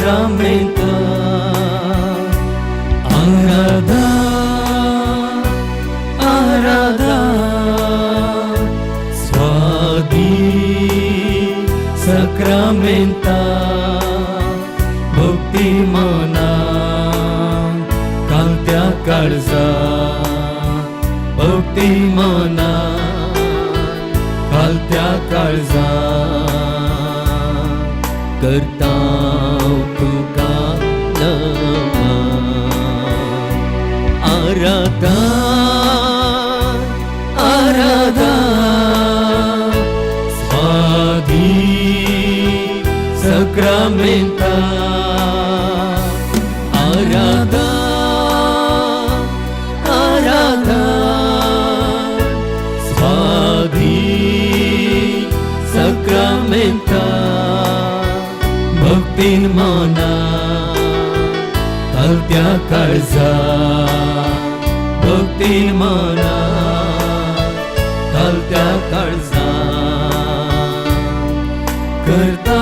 sacramenta. Arada, arada, swadi sacramenta. भक्ती मना कालत्या काळजा, भक्ती मना कालत्या काळजा. करता तुका नमन. Aradha, Aradha, स्वाधी sacramenta. Arada, arada, स्वाधी sacramenta. भक्तीन मना कालत्या काळजा, भक्तीन मना कालत्या काळजा. करता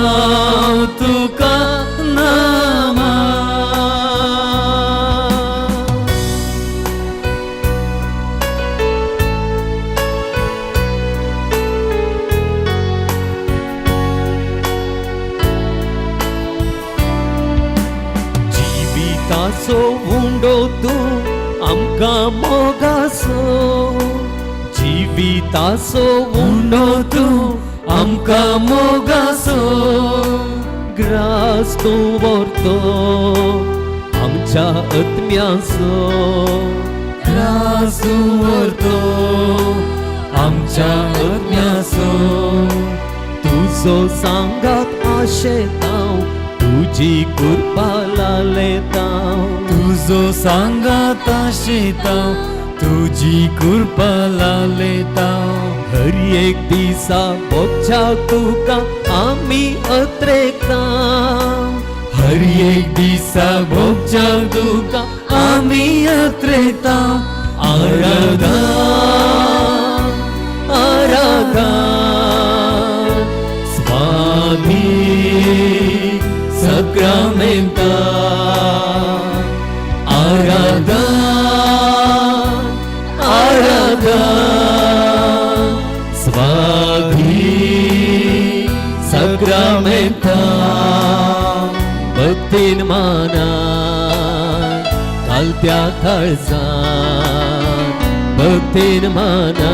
तुका नमन. जीविताचो हुंडो तूं आमकां मोगाचो, जीविताचो हुंडो तूं आमकां मोगाचो. ग्रास तूं व्हरतो आमच्या आत्म्याचो, ग्रास तूं व्हरतो आमच्या आत्म्याचो. तुजो सांगात आशेतां, तुजी कृपा लालेतां. तुजो सांगात आशेतां, तुजी कृपा लालेतां. हर एक दिसा बोगच्या तुका आमी अत्रेकता, हर एक दिसा बोगच्या तुका आमी अत्रेकता. आराधा, आराधा, स्वामी sacramenta. Arada, arada, स्वाधी sacramenta. भक्तीन मना कालत्या काळजा, भक्तीन मना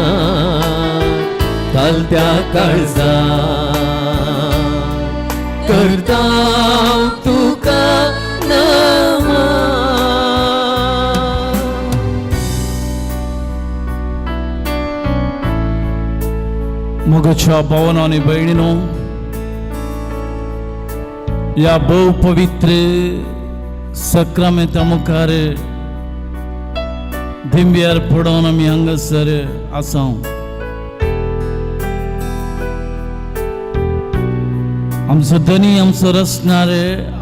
कालत्या काळजा. करता तुका नमन. मोगाच्या भावांनो आनी भयणीनो, या भोव पवित्र सक्रमेंता मुखार दिंब्यार पडोवन आमी हांगासर आसा. आमचो धनी, आमचो रचणार,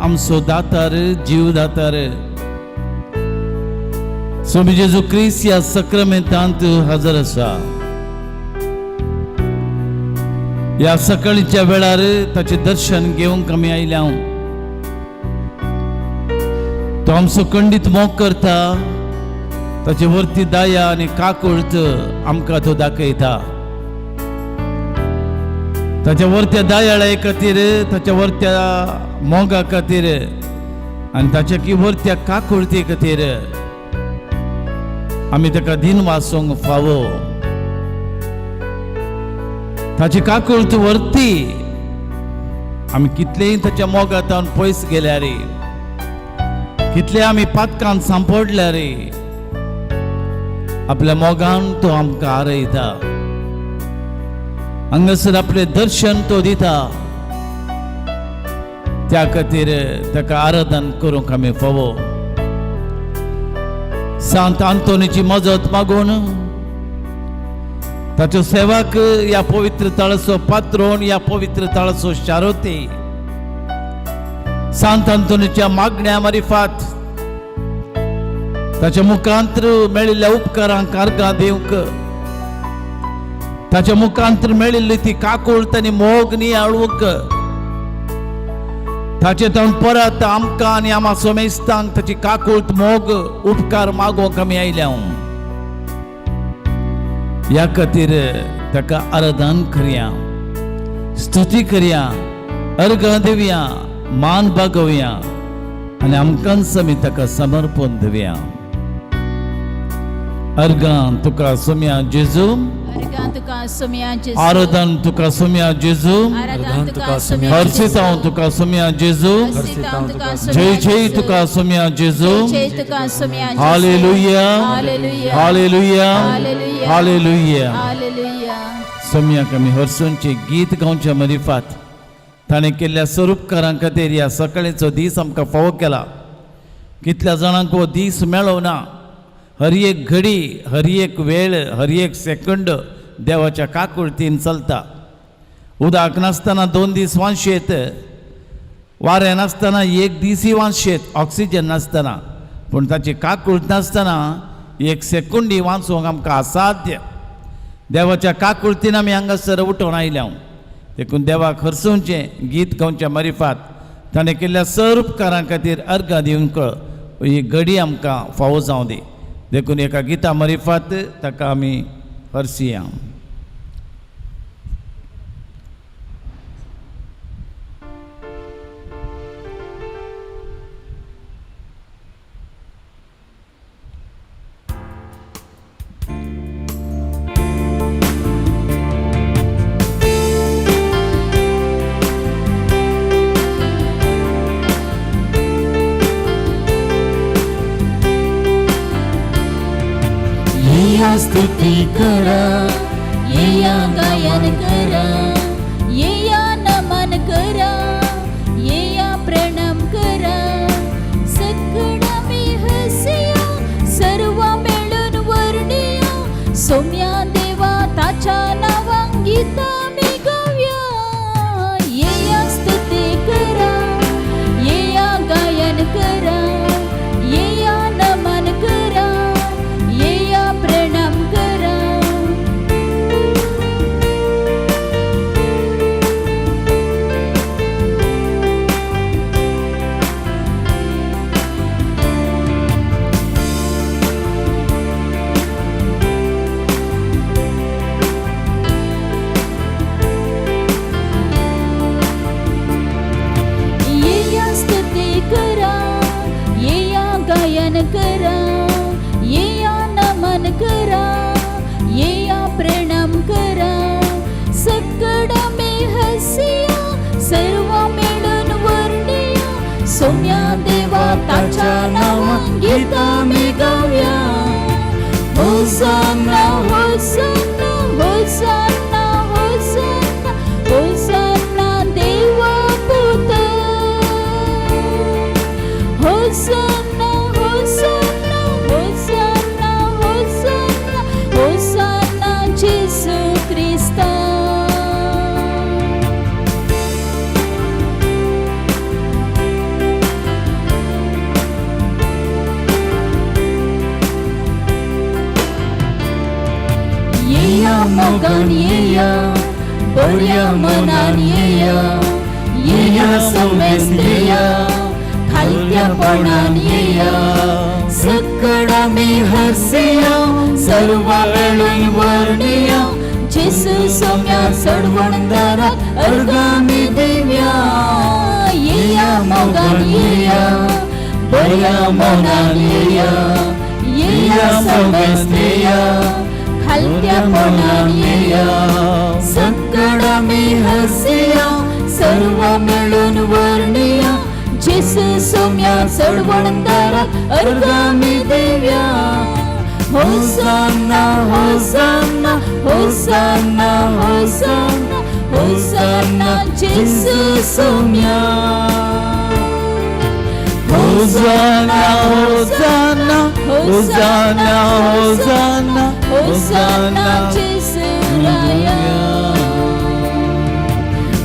आमचो दातार, जीव दातार स्वामी जेजू ख्रिस्त ह्या सक्रमेंतांत हजर आसा. ह्या सकाळीच्या वेळार ताचें दर्शन घेवंक आमी आयल्या. तो आमचो खंडीत मोग करता, ताचे वरती दया आनी काकुळट आमकां तो दाखयता. ताच्या वरत्या दयाळे खातीर, ताच्या वरत्या मोगा खातीर आनी ताच्या वरत्या काकुळटी खातीर आमी ताका दिन वासूंक फावो. ताची काकुळट वर्ती आमी कितलेय ताच्या मोगांतान पयस गेल्यार, कितले आमी पातकांत सांपडल्यार आपल्या मोगान तो आमकां आरयता. हांगासर आपले दर्शन तो दिता. त्या खातीर ताका आराधन करूंक आमी फावो. सांत आंतोनीची मजत मागून ताचो सेवक ह्या पवित्र तळाचो पात्रोन, ह्या पवित्र तळाचो शारोती सांत आंतोनीच्या मागण्या मारिफात ताच्या मुखांतर मेळिल्ल्या उपकारांक अर्घां दिवंक, ताच्या मुखांतर मेळिल्ली ती काकुळट आनी मोग नियाळूंक ताचे तोंड परत आमकां आनी आमा सोमेस्तांक ताची काकुळट मोग उपकार मागोवंक आमी आयल्या ह्या खातीर ताका आराधन करया स्तुती करया अर्घ दिवया मान बागोवया आनी आमकांच आमी ताका समर्पण दिवया अर्गां तुका सोम्या जेजू आराधन तुका सोम्या जेजू हर्षित हांव तुका सोम्या जेजू जय जय तुका सोम्या जेजू हालेलुया हालेलुया हालेलुया सोम्याक आमी हर्सूंचे गीत गावच्या मरिफात ताणें केल्ल्या स्वरूपकारां खातीर ह्या सकाळीचो दीस आमकां फावो केला कितल्या जाणांक हो दीस मेळो ना हर एक घडी हर एक वेळ हर एक सेकंड देवाच्या काकुळटीन चलता उदक नासतना 2 दीस वांशेत वारें नासतना 1 दीसय वांशेत ऑक्सिजन नासतना पूण ताची काकुळट नासतना 1 सेकंडी वांचूंक आमकां असाध्य देवाच्या काकुळटीन आमी हांगासर उठोवन आयल्या देखून देवाक हरसूंचें गीत गावच्या मरिफात ताणें केल्ल्या स्वरूपकारां खातीर अर्घ दिवंक ही घडी आमकां फावो जावं दी देखून एका गिता मरिफात ताका आमी हरसिया स्तुति करा येया गायन करा येया नमन करा येया प्रणाम करा सगळा मी हसया सर्व मिळून वर्णिया सोम्या देवा ताच्या नावां गीता मी गावया येया स्तुति करा येया गायन करा येया नमन करा प्रणाम करा येया स्तुती करा येया गायन करा येया नमन करा येया प्रणाम करा सगळा मी हसया सर्व मिळून वर्णिया सोम्या देवा ताच्या नावां गीता मी गावया होसाना होसाना होसाना होसाना होसाना देवा पुत होसाना होसाना होसाना होसाना होसाना जेसू ख्रिस्ता येया मोगान येया बऱ्या मनान येया येया समेस्त येया खालत्यापणान येया सगळा मी हसया सर्व वेळून वर्णिया जेसू सोम्या सडवणदाराक अर्गामी देव्या येया मोगान येया बऱ्या मनान येया येया समेस्त येया खालत्यापणान येया सगळा मी हसया सर्व मिळून वर्णिया जेसू सोम्या सडवणदाराक अर्गामी देव्या होसाना होसाना होसाना होसाना होसाना जेसू सोम्या होसाना होसाना होसाना होसाना होसाना जेसू राया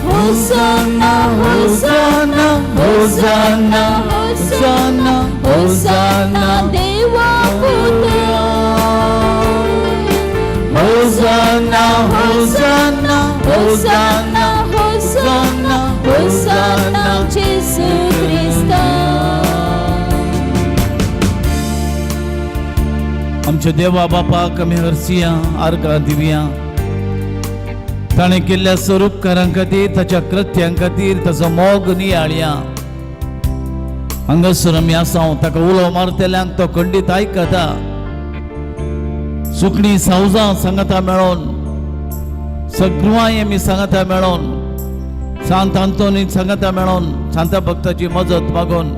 होसाना होसाना होसाना होसाना होसाना देवा पुत्रा होसाना होसाना होसाना होसाना होसाना जेसू आमच्या देवा बापाक आमी हरसिया आर्गां दिवया. ताणें केल्ल्या स्वरूपकारां खातीर, ताच्या कृत्यां खातीर ताचो मोग नियाळया. हांगासर आमी आसा, ताका उलो मारतेल्यांक तो खंडीत आयकता. सुकणी सावजां सांगाता मेळोन, सगळ्यांय आमी सांगाता मेळोन, सांत आंतोनी सांगाता मेळोन, सांता भक्ताची मजत मागून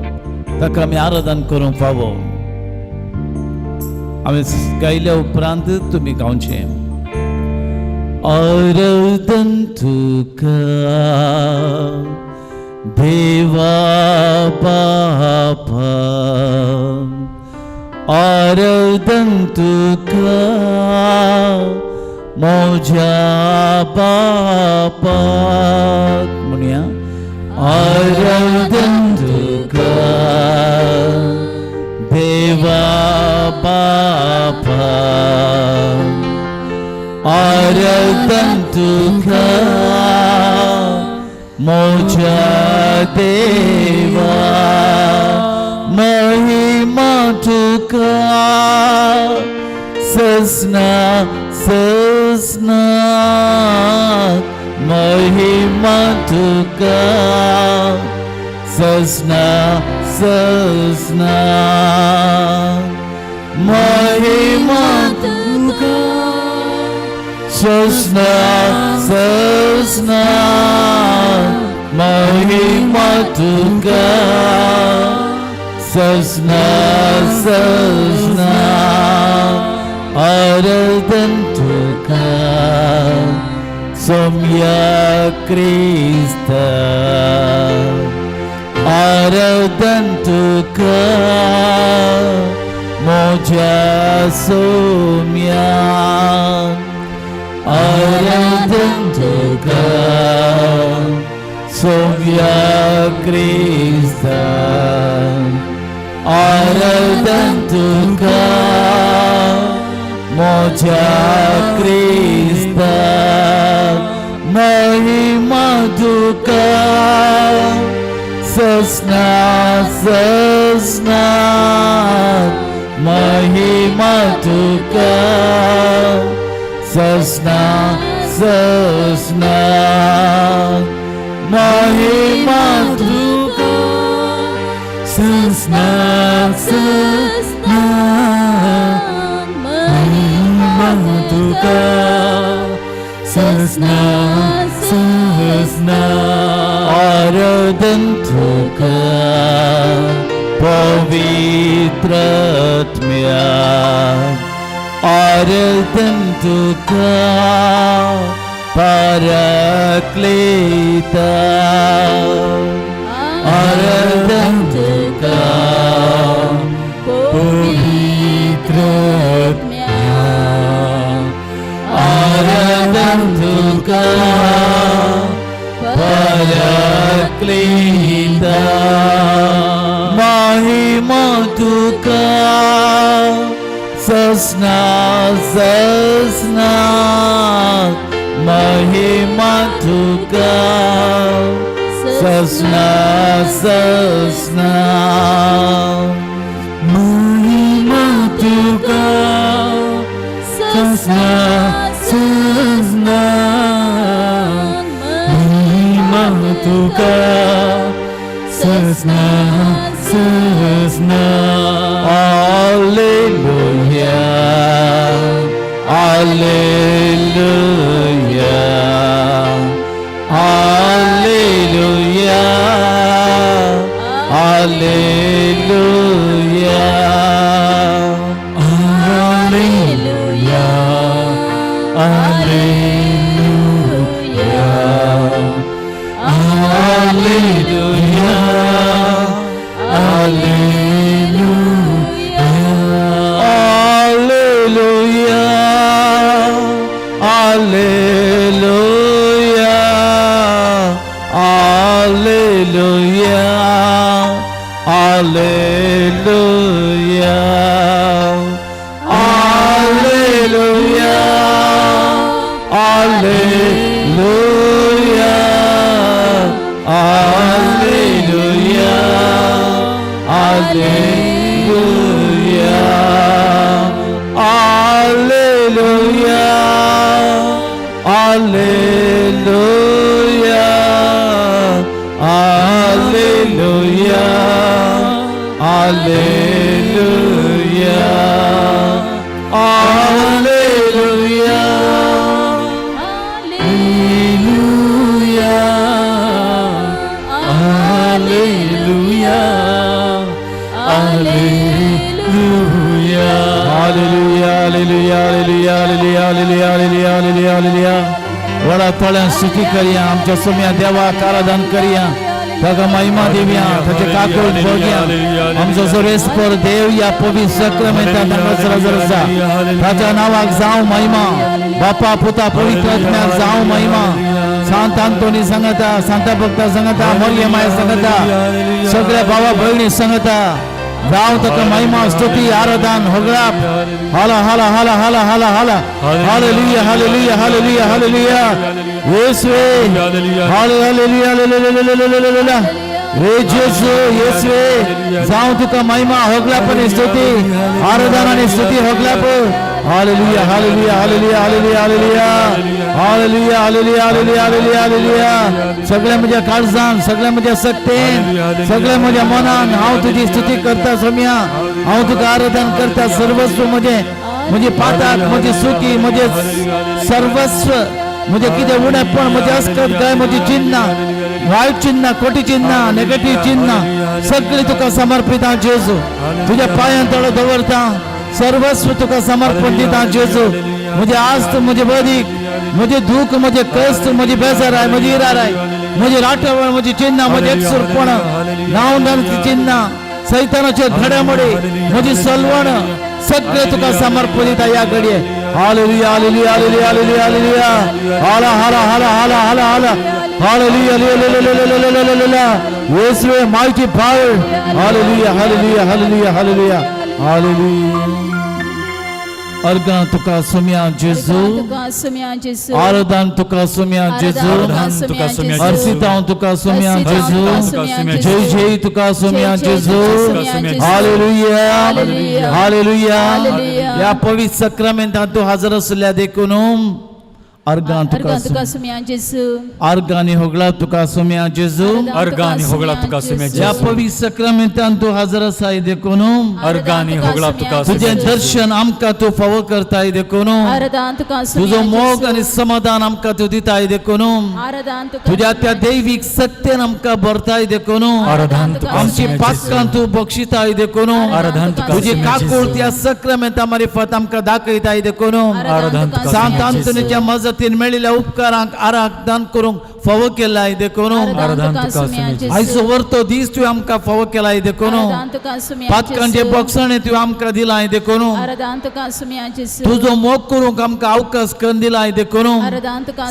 ताका आमी आराधन करूंक फावो. हांवें गायल्या उपरांत तुमी गावचें. आराधन तुका देवा बापा, आराधन तुका म्हज्या बापा. म्हणया आराधन तुका देवा बापा, आराधन तुका म्हज्या देवा. महिमा तुका सजना सजना, महिमा तुका सजना सजना, महिमा तुका सजना सजना, महिमा तुका सजना सजना. आराधन तुका सोम्या क्रिस्त, आराधन तुका म्हज्या सोम्या. आराधन तुका सोम्या क्रिस्त, आराधन तुका म्हज्या क्रिस्त. महिमा तुका सजना सजना, महिमा तुका सजना सजना, महिमा तुका सजना सजना, महिमा तुका सजना सजना. आराधन तुका पवित्रात्म्या, आराधन तुका पाराक्लेता, आराधन तुका पवित्रात्म्या, आराधन तुका पाराक्लेता. महिमा तुका सजना सजना, महिमा तुका सजना सजना, महिमा तुका सजना सजना, महिमा तुका सजना सजना. Alleluia, alleluia, alleluia, alleluia, alleluia, alleluia, alleluia, alleluia, alleluia, alleluia, alleluia, alleluia, alleluia, alleluia, alleluia, alleluia. Alleluia, Alleluia, Alleluia, Alleluia, Alleluia, Alleluia, Alleluia, Alleluia, Alleluia, Alleluia, Alleluia, Alleluia, Alleluia, Alleluia. Vada तळ्यान स्तुती करिया आमच्या सोम्या देवाक आराधन करिया ताका महिमा देवया ताचे काकूळ भोगया आमचो सर्वेस्पर देव या पवित्र सक्रमेंतांत हांगासर हजर आसा ताच्या नावाक जावं महिमा बापा पुता पवित्र आत्म्याक जावं महिमा सांत आंतोनी सांगता सांता भक्ता सांगता मरियम माय सांगता सगळ्या भावा भयणी सांगता जावं ताका महिमा स्तुती आराधन होगळाप हाला हाला हाला हाला हाला हाला हालेलुया हालेलुया हालेलुया हालेलुया येशुवे हालेलुया हालेलुया हे जेसू येशुवे जावं तुका महिमा होगळाप आनी स्तुती आराधन आनी स्तुती होगळाप hallelujah hallelujah hallelujah hallelujah hallelujah hallelujah hallelujah hallelujah hallelujah सगळ्या म्हज्या काळजान सगळ्या म्हज्या सक्तेन सगळ्या म्हज्या मनान हांव तुजी स्तुती करता सोम्या हांव तुका आराधन करता सर्वस्व म्हजे पाताक म्हजी सुखी म्हजे सर्वस्व म्हजे कितें उणेपण म्हजे अस्कत गाय म्हजी चिन्ह वायट चिन्ह खोटी चिन्ह नेगेटिव्ह चिन्ह सगळी तुका समर्पित हांव जेजू तुज्या पांयां तळो दवरता सर्वस्व तुका समर्पण दिता जेजू म्हजे आस्त म्हजे बदीक म्हजे दुख म्हजे कश्ट म्हजी बेजाराय म्हजी इराराय म्हजी राठवण म्हजी चिन्ह म्हजे एकसुरपण नांवदांची चिन्ह सैतानाचे घडामोडी म्हजी सलवण सगळे तुका समर्पण दिता या घडये hallelujah hallelujah hallelujah hallelujah hallelujah हाला हाला हाला हाला हाला हाला हालेलुया हालेलुया येशुवे mighty power hallelujah hallelujah hallelujah hallelujah hallelujah अर्गां तुका सोम्या जेजू आराधन तुका सोम्या जेजू अर्सितां तुका सोम्या जेजू जय जय तुका सोम्या जेजू हालेलुया हालेलुया या पवित्र सक्रमेंतांत तूं हजर आसल्या देखून अर्गां तुका सोम्या जेजू अर्गांनी होगळा तुका सोम्या जेजू अर्गानी होगळा तुका सोम्या या जेजू पवित्र सक्रमेंतांत तूं हजर आसाय देखून अर्गानी होगळा तुका तुझे सोम्या जेजू दर्शन आमकां तूं फावो करताय देखून तुझो मोग आनी समाधान आमकां तूं दिताय देखून तुझ्या त्या दैवीक सत्तेन आमकां भरताय देखून आराधन तुका आमची सोम्या पातकां तूं बक्षिताय देखून आराधन तुका तुजी सोम्या काकूळ जेजू त्या सक्रमेंता मार्फत आमकां दाखयताय देखून आराधन तुका सांत सोम्या आंतोनीच्या जेजू मजतीन मेळिल्ल्या उपकारांक आराधन करूंक फावो केलाय देखून आराधन तुका सोम्या जेजू आयचो वर्तो दीस तुवें आमकां फावो केलाय देखून पातकांचे बक्षणे तुवें आमकां दिलाय देखून तुजो मोग करूंक आमकां अवकाश करून दिलाय देखून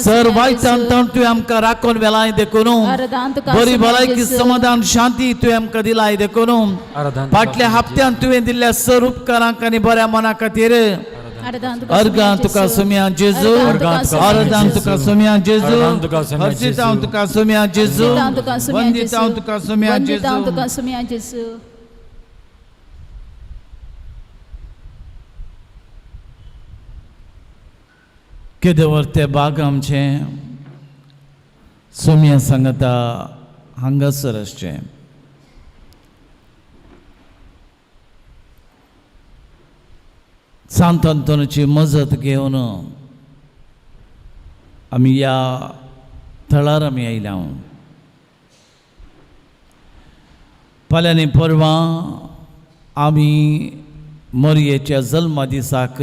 सर्वायतान तुवें आमकां राखून वेलाय देखून बरी भलायकी समाधान शांती तुवें आमकां दिलाय देखून आराधन फाटल्या हप्त्यान तुवें दिल्ल्या सर उपकारांक आनी बऱ्या मना खातीर अर्गां तुका सोम्या जेजू आराधन तुका सोम्या जेजू हर्षितां तुका सोम्या जेजू वंदितां तुका सोम्या जेजू केदे वर्ते बाग आमचे सोम्या सांगता हांगासर आसचे सांत अंतोनाची मजत घेवन आमी या थळार आमी आयल्या फाल्यांनी परवां आमी मोरयेच्या जल्मा दिसाक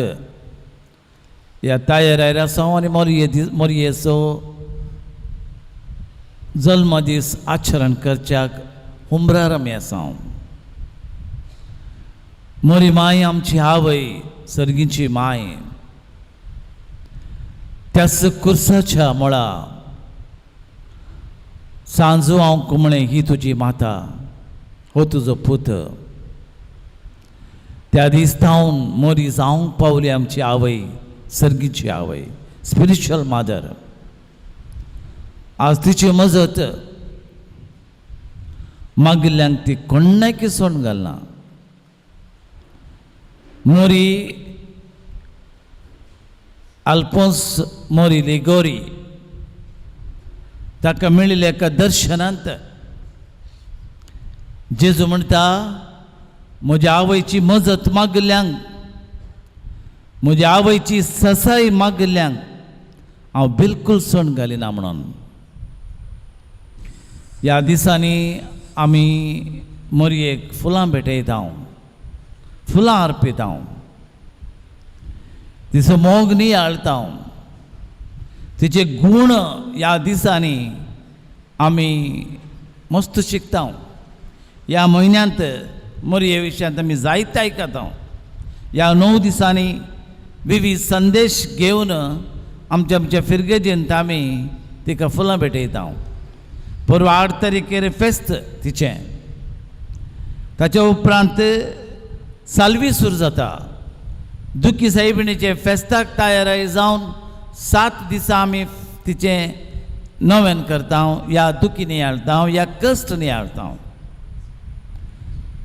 या तायेर आसा आनी मोरयेचो जल्म दीस आचरण करच्याक हुंबरार आमी आसा मोरी माय आमची आवय सर्गीची माय त्याच कुर्साच्या मळा सांजो हांव कुमळे ही तुजी माता हो तुजो पूत त्या दिसतावन मोरी जावंक पावली आमची आवय सर्गीची आवय स्पिरिच्युअल मादर आज तिची मजत मागिल्ल्यांक ती कोणाय किसोन घालना मोरी अल्फोन्स मोरी लिगोरी ताका मेळिल्ल्या एका दर्शनांत जेजू म्हणटा म्हज्या आवयची मजत मागल्यांक म्हज्या आवयची ससाय मागल्यांक हांव बिलकुल सण घालिना म्हणून. ह्या दिसांनी आमी मोरयेक फुलां भेटयता, फुलां अर्पिता, तिचो मोग नियाळटा, तिचे गुण ह्या दिसांनी आमी मस्त शिकता. ह्या म्हयन्यांत मोरये विशयांत आमी जायते आयकता. ह्या 9 दिसांनी विविध संदेश घेवन आमच्या फिरगेजेंत आमी तिका फुलां भेटयता. परवा 8 तारखेर फेस्त तिचें, ताच्या उपरांत सालवी सुरू जाता. दुखी सायबिणीचे फेस्ताक तयारी जावन 7 दिसां आमी तिचें नवें करता. ह्या दुखी नियाळटा, ह्या कश्ट नियाळटा.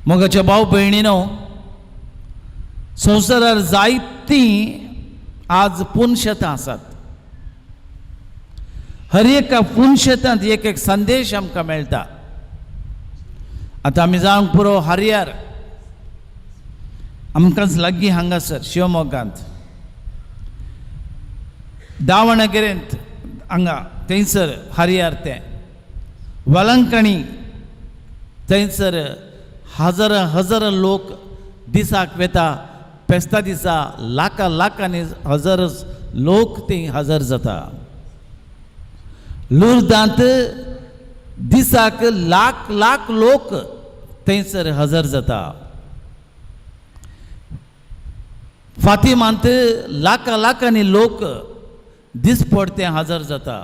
मोगाच्या भाव भयणीनो, संवसारार जायतीं आज पुनशतां आसात. हर एका पुनशतांत एक एक संदेश आमकां मेळटा. आतां आमी जावंक पुरो हरियार, आमकांच लागीं हांगासर शिवमोगांत, दावणगेरेंत हांगा थंयसर हरियार तें, वलंकणी थंयसर हजार लोक दिसाक वेता. फेस्ता दिसा लाखांनी हजार लोक थंय हजर जाता. लुर्दांत दिसाक लाख लोक थंयसर हजर जाता. फातिमांत लाखांनी लोक दिसपडते हजर जाता.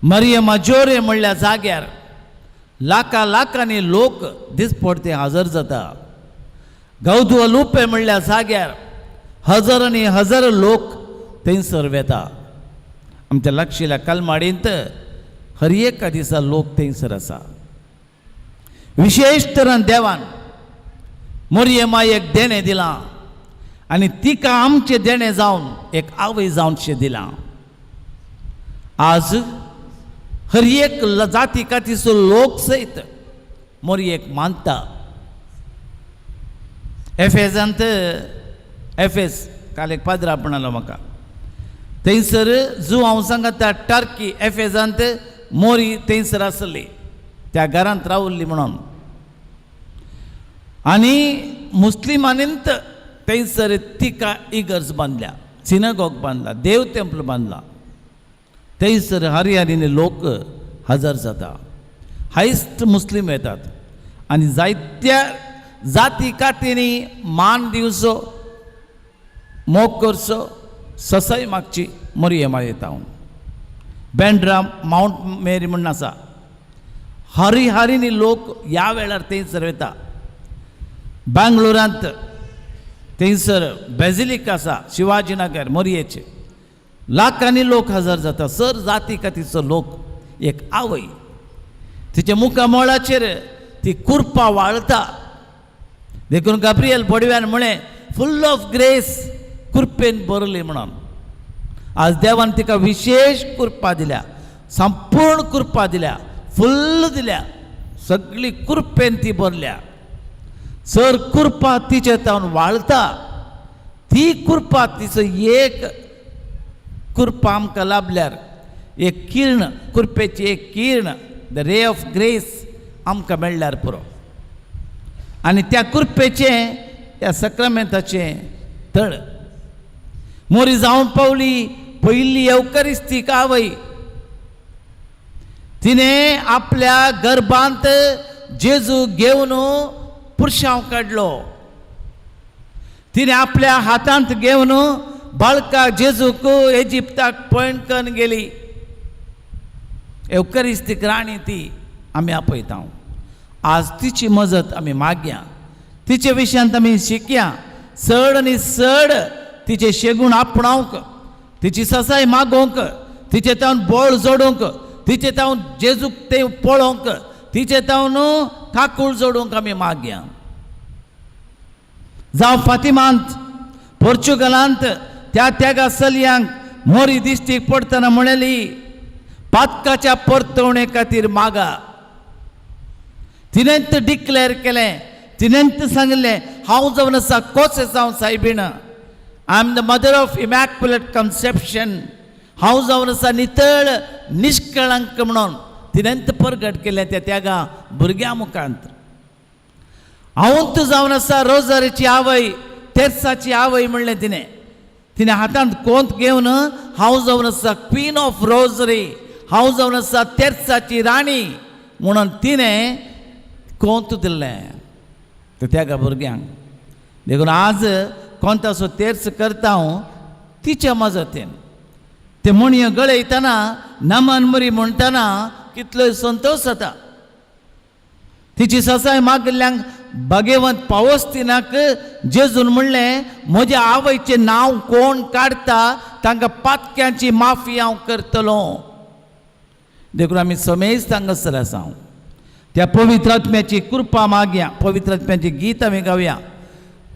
मरियम जोरे म्हणल्या जाग्यार लाखांनी लोक दिसपडते हजर जाता. गौदुअलुपे म्हणल्या जाग्यार हजारांनी हजार लोक थंयसर वेता. आमच्या लागशिल्ल्या कलमाडींत हर एका दिसा लोक थंयसर आसा. विशेश तरेन देवान मोरयेमायेक देणें दिलां आनी तिका आमचें देणें जावन एक आवय जावनशें दिलां. आज हर एक जाती कातीचो लोक सयत मोरयेक मानता. एफेजांत एफेस काल एक पाद्र आपणालो म्हाका, थंयसर जो हांव सांगता टर्की एफेजांत मोरी थंयसर आसली, त्या घरांत रावल्ली म्हणून. आनी मुस्लिमांनींत थंयसर तिका इगर्ज बांदल्या, सिनगॉग बांदला, देव टेंपल बांदला. थंयसर हरियारीने लोक हजर जाता. हायस्ट मुस्लिम येतात आनी जायत्या जाती कातींनी मान दिवचो, मोग करचो, ससाय मागची मोरयेमा येता. बँड्रा माउंट मेरी म्हणून आसा, हरिहारीनी लोक ह्या वेळार थंयसर वता. बँगलोरांत थंयसर बेजिलिका आसा, शिवाजीनगर मोरयेचे, लाखांनी लोक हजर जाता. सर जाती कातीचो लोक, एक आवय तिच्या मुखामोळाचेर ती कुर्पा वाळटा. देखून गाब्रियल बडव्यान म्हळें फुल ऑफ ग्रेस, कुर्पेन बरली म्हणून. आज देवान तिका विशेष कुर्पा दिल्या, संपूर्ण कुर्पा दिल्या, फुल्ल दिल्या, सगळी कुर्पेन ती भरल्या. सर कुर्पा तिचे तावन वाळटा. ती कुर्पा तिचो एक कुर्पा आमकां लाभल्यार, एक किर्ण, कुर्पेची एक किर्ण, द रे ऑफ ग्रेस आमकां मेळ्ळ्यार पुरो. आनी त्या कुर्पेचें, त्या सक्रामेंताचें तळ मोरी जावन पावली पयली एवकारिस्तीक आवय. तिणें आपल्या गर्भांत जेजू घेवन पुरशांव काडलो. तिणें आपल्या हातांत घेवन बाळका जेजूक इजिप्ताक पळण करून गेली. एवकारिस्तीक राणी ती आमी आपयता. आज तिची मजत आमी मागया, तिचे विशयांत आमी शिकया. चड आनी चड तिचे शेगूण आपणावंक, तिची ससाय मागोवंक, तिचे तावन बोळ जोडूंक, तिचे तावन जेजूक ते पळोवंक, तिचे तावन काकूळ जोडूंक आमी मागया. जावं फातिमांत, पोर्चुगलांत त्या त्यागा सलयांक मोरी दिश्टीक पडतना म्हणाली पातकाच्या परतवणे खातीर मागा. तिणेंत डिक्लेअर केलें, तिणेंत सांगलें हांव जावन आसा कोच जावं सायबीण, I am the mother of immaculate conception. हांव जावन आसा नितळ निश्कळंक म्हणून तिणेंत प्रगट केलें त्या त्यागा भुरग्यां मुखांत. हांवूच जावन आसा रोजारीची आवय, तेर्साची आवय म्हणलें तिणें. तिणें हातांत कोंत घेवन हांव जावन आसा क्वीन ऑफ रोजरी, हांव जावन आसा तेर्साची राणी म्हणून तिणें कोंत दिल्लें त्या भुरग्यांक. देखून आज कोंताचो तेर्स करता हांव तिच्या मजतीन. ते म्हणयो गळयतना नमन मरी म्हणटना कितलोय संतोश जाता. तिची ससाय मागल्ल्यांक भाग्यवंत पावोस्तिनाक जेजून म्हणलें म्हज्या आवयचें नांव कोण काडटा तांकां पातक्यांची माफी हांव करतलो. देखून आमी समेज तांगासर आसा. त्या पवित्र आत्म्याची कृपा मागया, पवित्र आत्म्याची गीत आमी गावया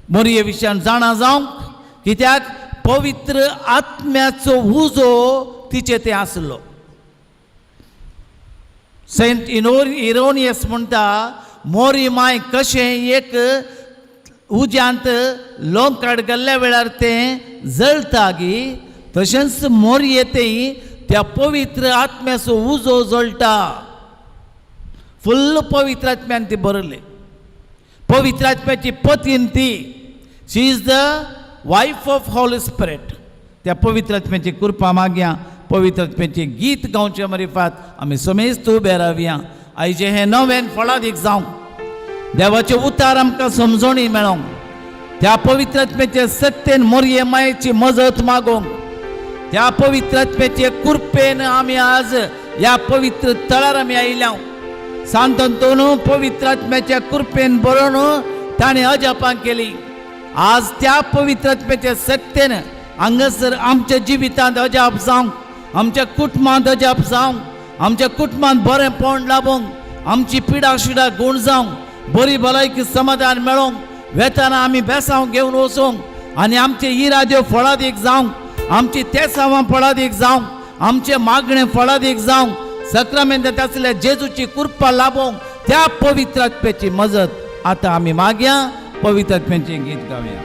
मोरये विशयान जाणा जावंक, कित्याक पवित्र आत्म्याचो उजो तिचे ते आसलो. सेंट इरोनियस म्हणटा मोरी माय कशें एक उज्यांत लोंकाड गेल्ल्या वेळार तें जळटा गी, तशेंच मोरयेतय त्या पवित्र आत्म्याचो उजो जळटा. फुल्ल पवित्र आत्म्यान ती बरयलें. पवित्र आत्म्याची पत्नी ती, she is the wife of Holy Spirit. त्या पवित्र आत्म्याची कृपा मागया, पवित्र आत्म्याचे गीत गावचे मारिफात आमी समेज तूं उबे रावया. आयचे हे नवें फळादीक जावं, देवाचे उतार आमकां समजणी मेळोंक, त्या पवित्र आत्म्याचे सत्तेन मोरये मायेची मजत मागोंक, त्या पवित्र आत्म्याचे कृपेन आमी आज ह्या पवित्र तळार आमी आयल्या. सांतंतोन पवित्र आत्म्याच्या कृपेन बरोवन ताणें अजापां केली. आज त्या पवित्र आत्म्याच्या सत्तेन हांगासर आमच्या जिवितांत अजाप जावंक, आमच्या कुटुंबांत अजाप जावंक, आमच्या कुटुंबांत बरेंपण लाभोंक, आमची पिडा शिडा गूण जावंक, बरी भलायकी समाधान मेळोंक, वेताना आमी बेसांव घेवन वचोंक आनी आमचे इराद्यो फळादीक जावंक, आमची तेसांवां फळादीक जावंक, आमचे मागणें फळादीक जावंक, सक्रामेंतांत आसलेल्या जेजूची कृपा लाभोंक, त्या पवित्र आत्म्याची मजत आतां आमी मागया. पवित्र आत्म्याचें गीत गावया.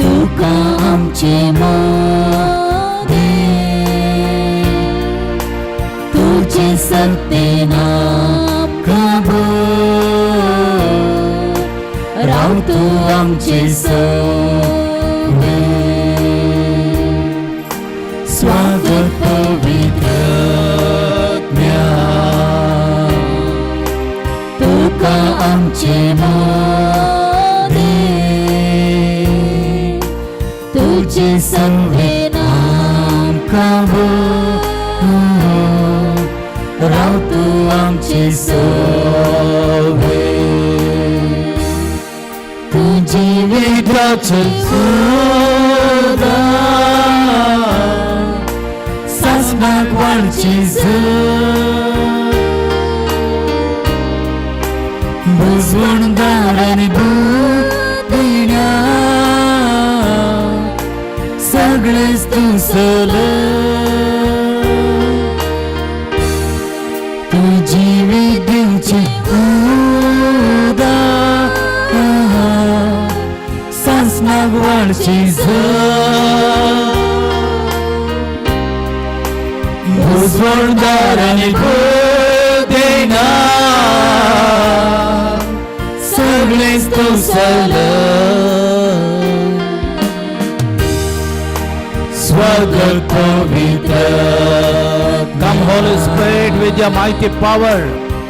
तुका आमचे मोरे, तुझे सत्तेन आमकां राव तूं आमचे सोबे. स्वागत पवित्र आत्म्या, तुका आमचे मोरे, तुझे संवेन आमकां राव तूं आमचे सोबे. तुझे वेगाचे सुदा सासणाक वाडची बुजवणदार आनी बुद्धिण्या सगळेच तूं सल. तुझी विद्येची उदा सासणाक वाडची बुजवणदार आनी बुद्धिण्या सगळेच तूं सल. स्वागत पवित्र. Come Holy Spirit with your mighty power.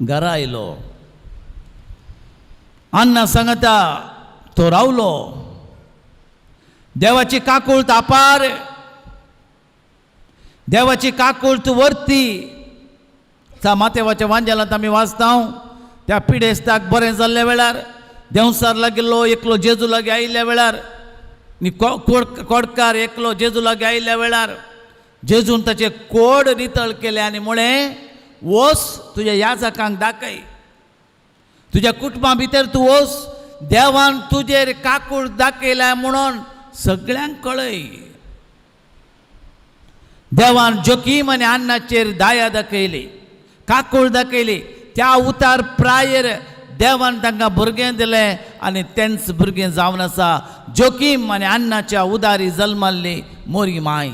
घरा आयलो. अण्णा सांगता तो रावलो. देवाची काकुळत अपार, देवाची काकुळत वर्ती. मातेवाच्या वांजेलांत आमी वाचता त्या पिडेस्ताक बरें जाल्ल्या वेळार देंवसार लागिल्लो एकलो जेजू लागीं आयिल्ल्या वेळार न्ही कोडकार एकलो जेजू लागीं आयिल्ल्या वेळार जेजून ताचे कोड नितळ केले आनी म्हळें वच तुज्या याजकांक दाखय. तुज्या कुटुंबा भितर तूं वच, देवान तुजेर काकूळ दाखयल्या म्हणून सगळ्यांक कळय. देवान जोकीम आनी अण्णाचेर दया दाखयली, काकूळ दाखयली. त्या उतार प्रायर देवान तांकां भुरगें दिलें आनी तेंच भुरगें जावन आसा जोकीम आनी अण्णाच्या उदारी जल्माल्ली मोरी माई.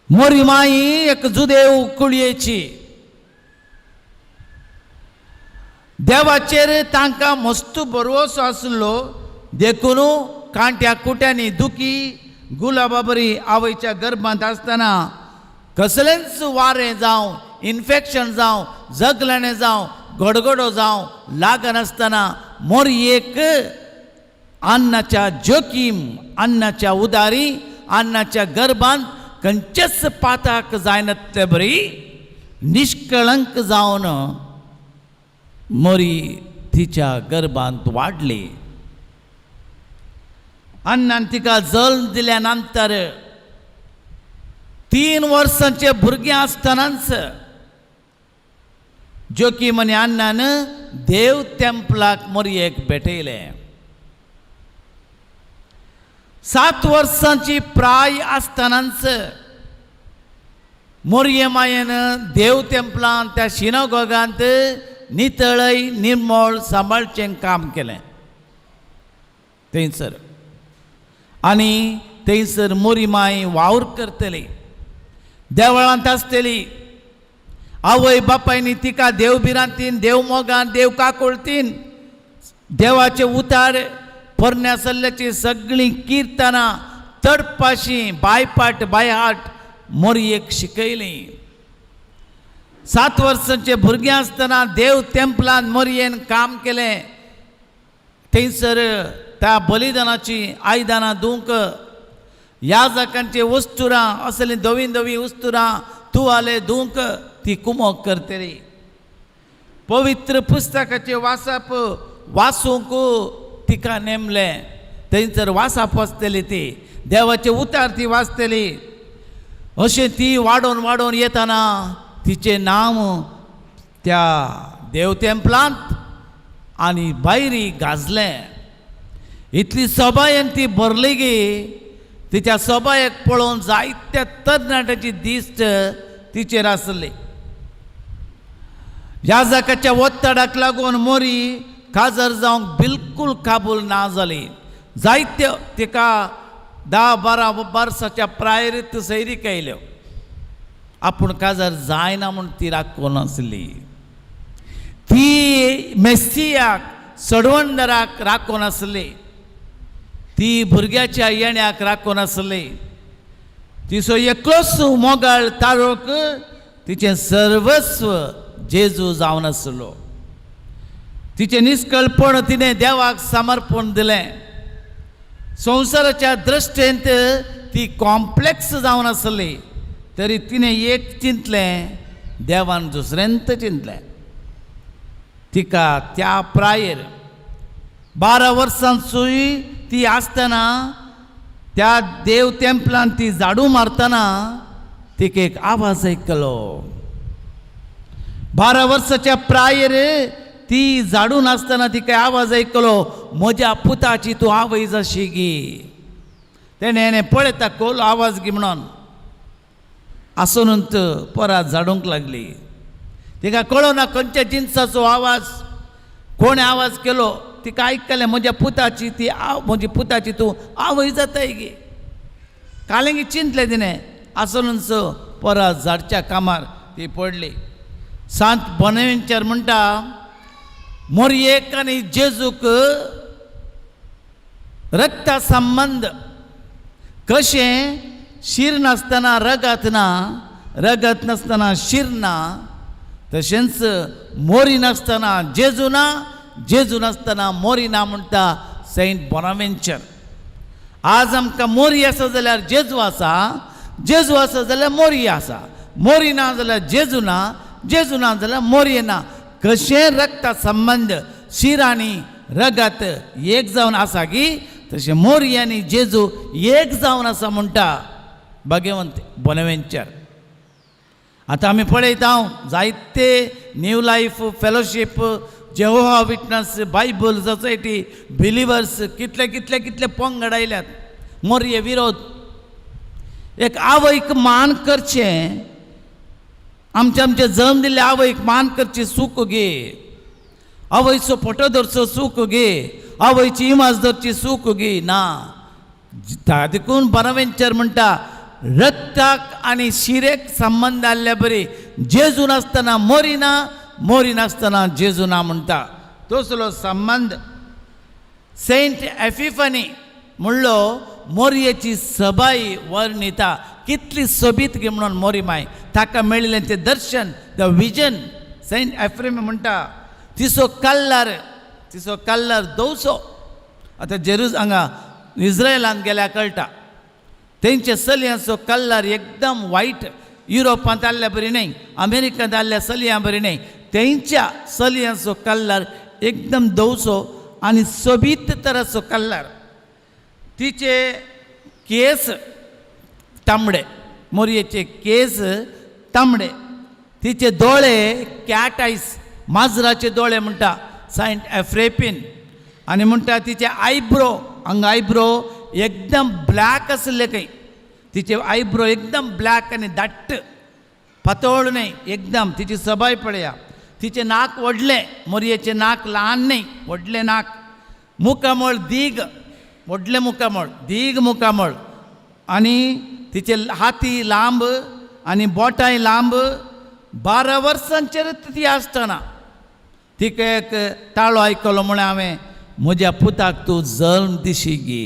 मोरी माई एक जुदेव कुळयेची. देवाचेर तांकां मस्त भरवोसो आसलो देखून कांट्या कुट्यांनी दुखी गुलाबा बरी आवयच्या गर्भांत आसतना कसलेंच वारें जावं, इन्फेक्शन जावं, जगलणें जावं, गडगडो जावं लागनासतना मोरयेक अण्णाच्या जोखीम, अण्णाच्या उदारी, अण्णाच्या गर्भांत खंयचेच पाताक जायनातले बरी निष्कळंक जावन मोरी तिच्या गर्भांत वाडली. अण्णान तिका जल्म दिल्या नंतर 3 वर्सांचे भुरगें आसतनाच जोकीम आनी अण्णान देव टेंपलाक मोरयेक भेटयलें. 7 वर्सांची प्राय आसतनाच मोरये मायेन देव टेंपलांत त्या सिनागोगांत नितळय निर्मळ सांबाळचें काम केलें थंयसर. आनी थंयसर मोरी माय वावर करतली, देवळांत आसतली. आवय बापायनी तिका देव बिरांतीन, देव मोगान, देव काकुळतीन देवाचे उतार पोरण्या सल्ल्याची सगळीं किर्तनां तडपाशी बायपाट बायहाट मोरयेक शिकयलीं. 7 वर्सांचे भुरगें आसतना देव टेंपलांत मोरयेन काम केलें. थंयसर त्या बलिदानाची आयदनां दिवंक, याजकांची वस्तुरां असलीं धवी वस्तुरां तुवाले दिवंक ती कुमक करतली. पवित्र पुस्तकाचे वाचप वाचूंक तिका नेमलें. थंयसर वाचप वाचतली, ती देवाचे उतार ती वाचतली. अशें ती वाडोवन वाडोवन येतना तिचें नांव त्या देव टेंपलांत आनी भायरी गाजलें. इतली सभायेन ती भरली गे. तिच्या सभायेक पळोवन जायत्या तरणाट्याची दिश्ट तिचेर आसली. याजकाच्या वत्तडाक लागून मोरी काजर जावंक बिलकूल काबूल ना जाली. जायत्यो तिका 10-12 वर्साच्या प्रायरीत सैरीक आयल्यो. आपूण काजर जायना म्हूण ती राखून आसली. ती मेस्सियाक सडवंडराक राखून आसली. ती भुरग्याच्या येण्याक राखून आसली. तिचो एकलोच मोगाळ ताळोक तिचें सर्वस्व जेजू जावन आसलो. तिचें निश्कळपण तिणें देवाक समर्पण दिलें. संवसाराच्या दृश्टेंत ती कॉम्प्लेक्स जावन आसली तरी तिणें एक चिंतलें, देवान दुसऱ्यांत चिंतलें. तिका त्या प्रायर 12 वर्सांचोय ती आसतना त्या देव टेंपलांत ती झाडू मारतना तिका एक आवाज आयकलो. 12 वर्साच्या प्रायर ती झाडून आसतना तिका आवाज आयकलो, म्हज्या पुताची तूं आवय जशी गी. तेणें पळयता कोलो आवाज गी म्हणून आसुनूच परत झाडूंक लागली. तिका कळना खंयच्या जिन्साचो आवाज, कोणे आवाज केलो. तिका आयकलें म्हज्या पुताची ती म्हजी पुताची तूं आवय जाताय गे. कालेंगी चिंतलें तिणें. आसुनूच परत झाडच्या कामार ती पडली. सांत बोनेवेंचर म्हणटा, मोरयेक आनी जेजूक रक्ता संबंध कशें शीर नासतना रगत ना, रगत नासतना शीर ना, तशेंच मोरी नासतना जेजू ना, जेजू नासतना मोरी ना म्हणटा सेंट बोनावेंचर. आज आमकां मोरी आसा जाल्यार जेजू आसा, जेजू आसा जाल्यार मोरी आसा, मोरी ना जाल्यार जेजू ना, जेजू ना जाल्यार मोरी ना. कशें रक्त संबंध शीर आनी रगत एक जावन आसा की तशें मोरी आनी जेजू एक जावन आसा म्हणटा भगवंत बोनावेंचर. आतां आमी पळयता जायते New Life Fellowship, Jehovah witness, Bible Society, believers कितले कितले कितले पंगड आयल्यात मोरये विरोध. एक आवयक मान करचें, आमचे आमचे जल्म दिल्ले आवयक मान करची सूख घे, आवयचो फोटो धरचो सूख घे, आवयची इमाज धरची सूख घे ना. देखून बोनावेंचर म्हणटा रक्ताक आनी शिरेक संबंध आसल्या बरी जेजू नासतना मोरी ना, मोरी नासतना जेजू ना म्हणटा तसलो संबंध. सेंट एफिफनी म्हणलो मोरयेची सबाई वर्णिता, कितली सोबीत गे म्हणून मोरी माय, ताका मेळिल्लें तें दर्शन, द विजन. सेंट एफ्रेम म्हणटा तिचो कल्लर दवसो. आतां हांगा इज्रायलांत गेल्यार कळटा तेंचे चलयांचो कल्लर एकदम वायट. युरोपांत आसल्या बरी न्हय, अमेरिकांत आसल्या चलयां बरी न्हय, तेंच्या चलयांचो कल्लर एकदम दवसो आनी सोबीत तराचो कल्लर. तिचे केस तांबडे, मोरयेचे केस तांबडे, तिचे दोळे कॅट आयस, माजराचे दोळे म्हणटा सेंट एफ्रेपीन. आनी म्हणटा तिचे आयब्रो, हांगा आयब्रो एकदम ब्लॅक आसले खंय, तिचे आयब्रो एकदम ब्लॅक आनी दाट्ट, पातळ न्हय एकदम. तिची सबाय पळया. तिचे नाक व्हडलें, मोरयेचें नाक ल्हान न्हय, व्हडलें नाक. मुखामळ दीग, व्हडलें मुखामळ, दीग मुखामळ. आनी तिचे हाती लांब आनी बोटांय लांब. 12 वर्सांचेर ती आसतना तिका एक ताळो आयकलो म्हूण हांवें, म्हज्या पुताक तूं जल्म दिशी गे,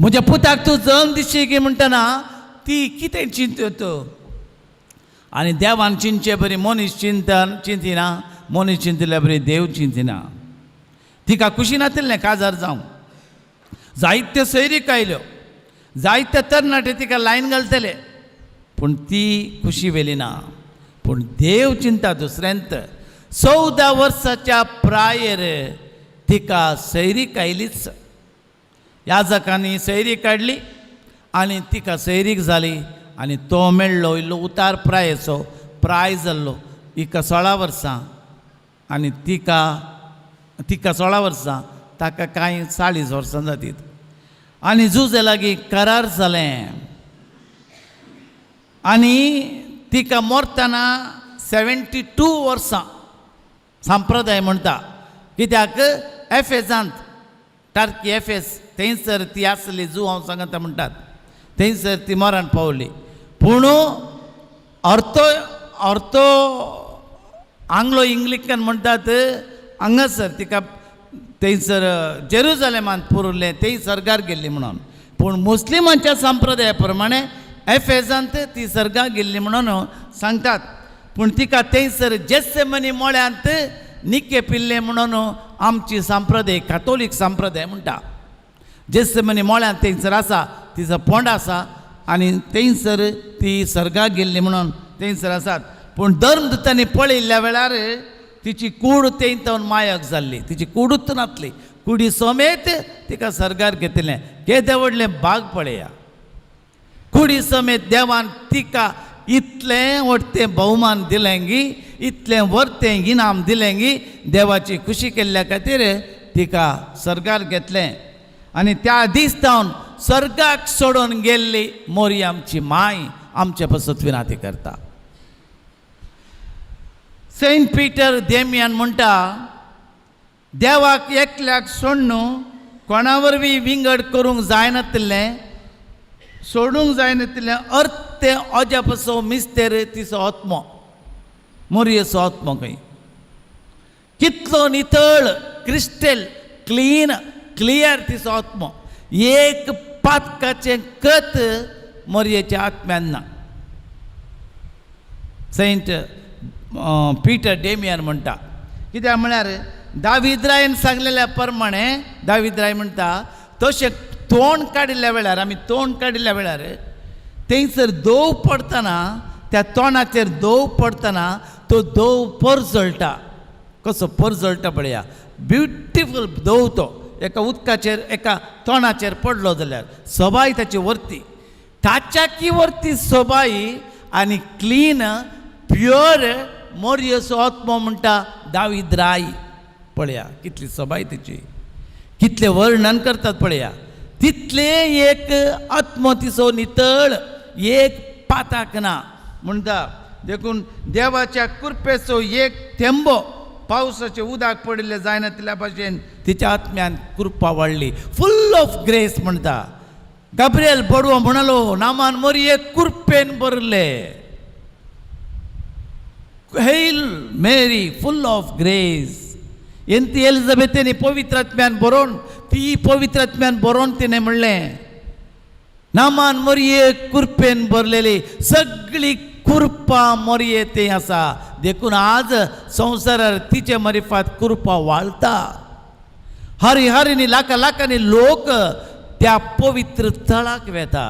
म्हज्या पुताक तूं जल्म दिशी गे म्हणटना ती कितें चिंतत. आनी देवान चिंतचे बरी मनीस चिंतिना, मनीस चिंतल्या बरी देव चिंतिना. तिका खुशी नातिल्लें काजार जावं. जायत्यो सैरीक आयल्यो, जायते तरणाटे तिका लायन घालतले, पूण ती खुशी वेली ना. पूण देव चिंता दुसऱ्यांत. 14 वर्साच्या प्रायर तिका सैरीक आयलीच. याजकांनी सैरीक काडली आनी तिका सैरीक जाली आनी तो मेळ्ळो इल्लो उतार प्रायेचो प्राय जाल्लो. हिका 16 वर्सां आनी तिका 16 वर्सां, ताका कांय 40 वर्सां जातीत. आनी जुजे लागीं करार जालें आनी तिका मरतना 72 वर्सां संप्रदाय म्हणटा. कित्याक एफेसांत, टार्की एफेस, थंयसर ती आसली, जू हांव सांगता म्हणटात, थंयसर ती मरण पावली. पूण ऑर्थो आंग्लो इंग्लिकन म्हणटात हांगासर तिका थंयसर जेरुजलेमांत पुरलें, थंय सर्गार गेल्ली म्हणून. पूण मुस्लिमांच्या संप्रदाया प्रमाणे एफेसांत ती सर्गार गेल्ली म्हणून सांगतात. पूण तिका थंयसर जेसेमनी मोळ्यांत निके पिल्ले म्हणून आमची संप्रदाय, कॅथोलीक संप्रदाय म्हणटा. जेसेमनी मोळ्यांत थंयसर आसा, तिचो पोंड आसा आनी थंयसर ती सर्गाक गेल्ली म्हणून थंयसर आसात. पूण धर्मदुतांनी पळयल्ल्या वेळार तिची कूड थंय मायक जाल्ली, तिची कूडूच नासली. कुडी समेत तिका सर्गार घेतिल्लें. केदें व्हडलें भाग पळया. कुडी समेत देवान तिका इतलें व्हडतें भोवमान दिलें गी, इतलें व्हडतें इनाम दिलें गी. देवाची खुशी केल्ल्या खातीर तिका सर्गार घेतलें. आनी त्या दीस जावन सर्गाक सोडून गेल्ली मोरी आमची माय आमचे पासत विनाती करता. सेंट पिटर देमियान म्हणटा, देवाक एकल्याक सोडून कोणा वरवीं विंगड करूंक जायनासलें, सोडूंक जायनासलें. अर्थ तें अजा पासो मिस्तेर तिचो आत्मो, मोरयेचो आत्मो खंय. कितलो नितळ, क्रिस्टल क्लीन, क्लियर तिचो आत्मो. एक पातकाचें कत मोरयेच्या आत्म्यान ना. सेंट पिटर डेमियन म्हणटा. कित्याक म्हळ्यार दाविद्रायन सांगलेल्या प्रमाणे दाविद्राय म्हणटा तशें तोंड काडिल्ल्या वेळार आमी तोंड काडिल्ल्या वेळार थंयसर दोव पडतना त्या तोंडाचेर दोव पडतना तो दोव परजळटा. कसो परजळटा पळया. ब्युटिफूल दोव तो एका उदकाचेर एका तोंडाचेर पडलो जाल्यार सोबाय ताची वर्ती ताच्या की वर्ती सोबाई आनी क्लीन प्युअर मोरयेचो आत्मो म्हणटा दाविद्राय. पळया कितली सोबाय तिची, कितले वर्णन करतात पळया. तितले एक आत्मो तिचो नितळ एक पाताक ना म्हणटा. देखून देवाच्या कृपेचो एक थेंबो पावसाचे उदक पडिल्ले जायना तिल्या भाशेन तिच्या आत्म्यान कृपा वाडली. फुल ऑफ ग्रेस म्हणटा. गब्रियल बडवो म्हणलो नामान मोरये कृपेन भरले. हेल मेरी फुल ऑफ ग्रेस. ती एलिझाबेथेनी पवित्र आत्म्यान बरोवन ती पवित्र आत्म्यान बरोवन तिणें म्हणलें नामान मोरये कृपेन भरलेली. सगळी कृपा मोरये ते आसा. देखून आज संवसारार तिचे मरिफात कृपा वाळटा. हरी हरीनी लाखांनी लोक त्या पवित्र तळाक वेता.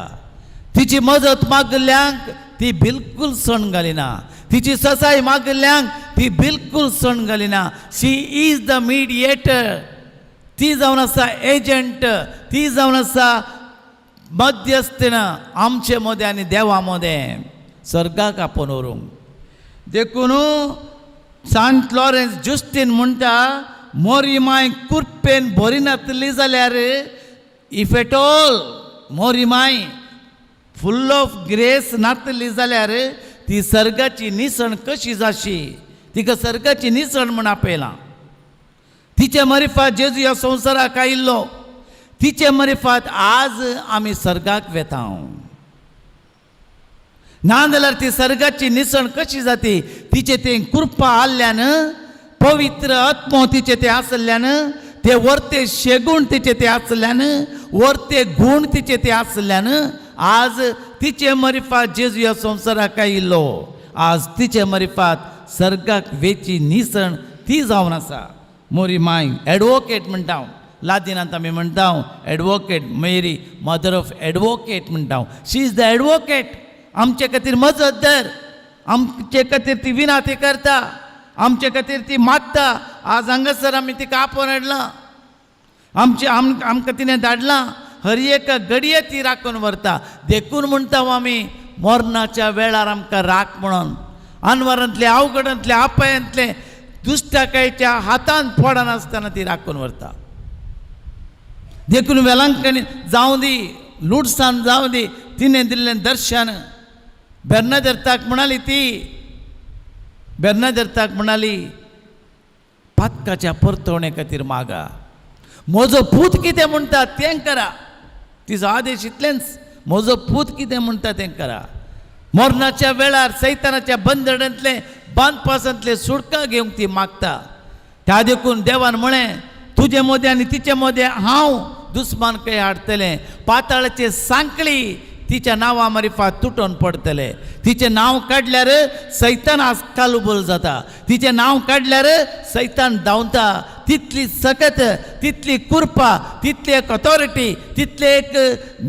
तिची मजत मागल्यांक ती बिलकुल सण घालिना. तिची ससाय मागल्यांक ती बिलकुल सण घालिना. शी इज द मिडिएटर. ती जावन आसा एजंट. ती जावन आसा मध्यस्थीन आमचे मदें आनी देवा मदें सर्गाक आपोवन व्हरूंक. देखून सांत लॉरेन्स जुस्टीन म्हणटा मोरी माय कृपेन बरी नातली जाल्यार इफ एट ऑल मोरी माय फुल ऑफ ग्रेस नातली जाल्यार ती सर्गाची निसण कशी जाशी. तिका सर्गाची निसण म्हण आपयलां. तिचे मरिफात जेजू ह्या संवसाराक आयिल्लो. तिचे मरिफात आज आमी सर्गाक वेता. ना जाल्यार ती सर्गाची निसण कशी जाती. तिचे ते कृपा आसल्यान पवित्र आत्मो तिचे ते आसल्यान ते वर्ते शेगूण तिचे ते आसल्यान वर्ते गूण तिचे ते आसल्यान आज तिचे मरिफात जेजू ह्या संवसाराक आयिल्लो. आज तिचे मरिफात सर्गाक वेची निसण ती जावन आसा. मोरी माय एडवोकेट म्हणटा हांव. लादिनांत आमी म्हणटा advocate Mary mother of advocate म्हणटा. She is the advocate. आमचे खातीर मजत धर. आमचे खातीर ती विनाती करता. आमचे खातीर ती मागता. आज हांगासर आमी तिका आपोवन हाडलां. आमकां तिणें धाडलां. हर एक घडये ती राखून व्हरता. देखून म्हणटा आमी मरणाच्या वेळार आमकां राख म्हणून अनवरांतले अवघडांतले आपायांतले दुश्टाकायेच्या हातान फोडान आसतना ती राखून व्हरता. देखून वेलांकणी जावं दी लुटसाण जावं दी तिणें दिल्लें दर्शन बेर्नादेर्ताक म्हणाली. ती बेर्नादेर्ताक म्हणाली पातकाच्या परतवणे खातीर मागा. म्हजो पूत कितें म्हणटा तें करा. तिचो आदेश इतलेंच. म्हजो पूत कितें म्हणटा तें करा. मरणाच्या वेळार सैतानाच्या बंदडांतले बांदपासांतले सुटका घेवंक ती मागता. त्या देखून देवान म्हळें तुजे मदें आनी तिचे मदें हांव दुस्मान कय हाडटलें. पाताळाचे सांकळी तिच्या नांवा मरिफात तुटून पडतले. तिचें नांव काडल्यार सैतान आस्कालुबल जाता. तिचें नांव काडल्यार सैतान धांवता. तितली सकत तितली कृपा तितली एक ऑथॉरिटी तितले एक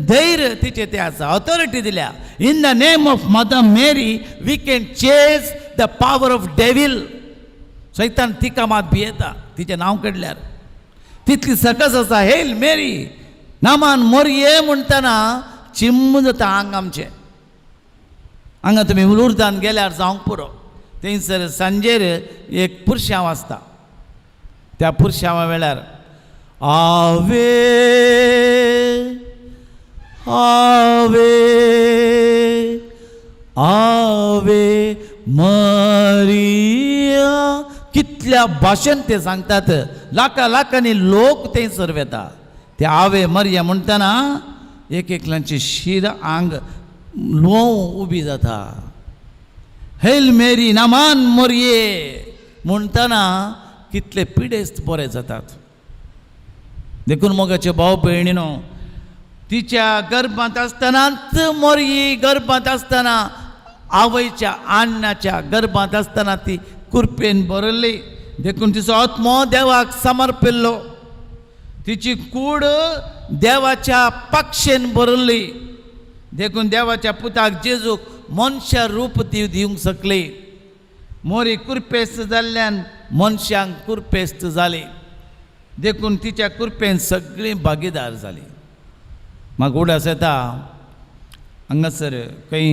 धैर्य तिचे ते आसा. ऑथॉरिटी दिल्या. In the name of mother Mary we can chase the power of devil. सैतान तिका मात भियेता तिचें नांव काडल्यार. तितली सकस आसा. हेल मेरी नामान मोरये म्हणटना चिम्म जाता आंग आमचें. हांगा तुमी उलुर्दान गेल्यार जावंक पुरो. थंयसर सांजेर एक पुरश्यांव आसता. त्या पुरश्यांवा वेळार आवे आवे आवे मरिया कितल्या भाशेन ते सांगतात. लाखांनी लोक थंयसर वेता. ते आवे मरिया म्हणटना एक एकल्यांची शीर आंग लोव उबी जाता. हेल मेरी नामान मोरये म्हणटना कितले पिडेस्त बरे जातात. देखून मोगाचे भाव भयणीनो तिच्या गर्भांत आसतनाच मोरयी गर्भांत आसतना आवयच्या अण्णाच्या गर्भांत आसतना ती कुरपेन बरयल्ली. देखून तिचो आत्मो देवाक समर्पिल्लो. तिची कूड देवाच्या पक्षेन बरयल्ली. देखून देवाच्या पुताक जेजूक मनशा रूप ती दिवंक शकली. मोरी कुरपेस्त जाल्ल्यान मनशांक कुरपेस्त जाली. देखून तिच्या कुरपेन सगळीं भागीदार जाली. म्हाका उडास येता हांगासर खंय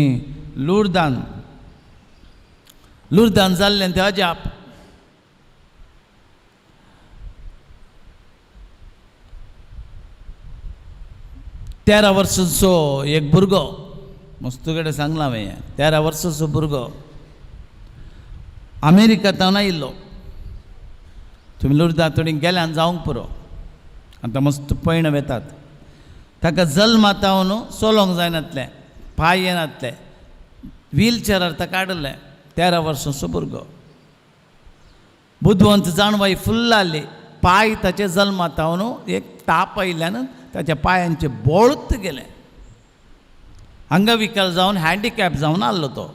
लुर्दान जाल्ल्यान ते अजाप. तेरा वर्सांचो एक भुरगो, मस्त कडेन सांगला हांवें, 13 वर्सांचो भुरगो अमेरिकांतल्यान आयिल्लो. तुमी लुर्दा थोडी गेल्यान जावंक पुरो. आतां मस्त पैण वेतात. ताका जल्मांत न्हू चलोंक जायनातलें, पांय येनातले, व्हीलचॅरार ताका हाडलें. 13 वर्सांचो भुरगो. बुधवंत जाणवाई फुल्ल आसली. पांय ताचे जल्मांत न्हू एक ताप आयिल्ल्यान ताच्या पांयांचे बोळत गेले. अंगविकल जावन हँडिकॅप जावन आसलो तो.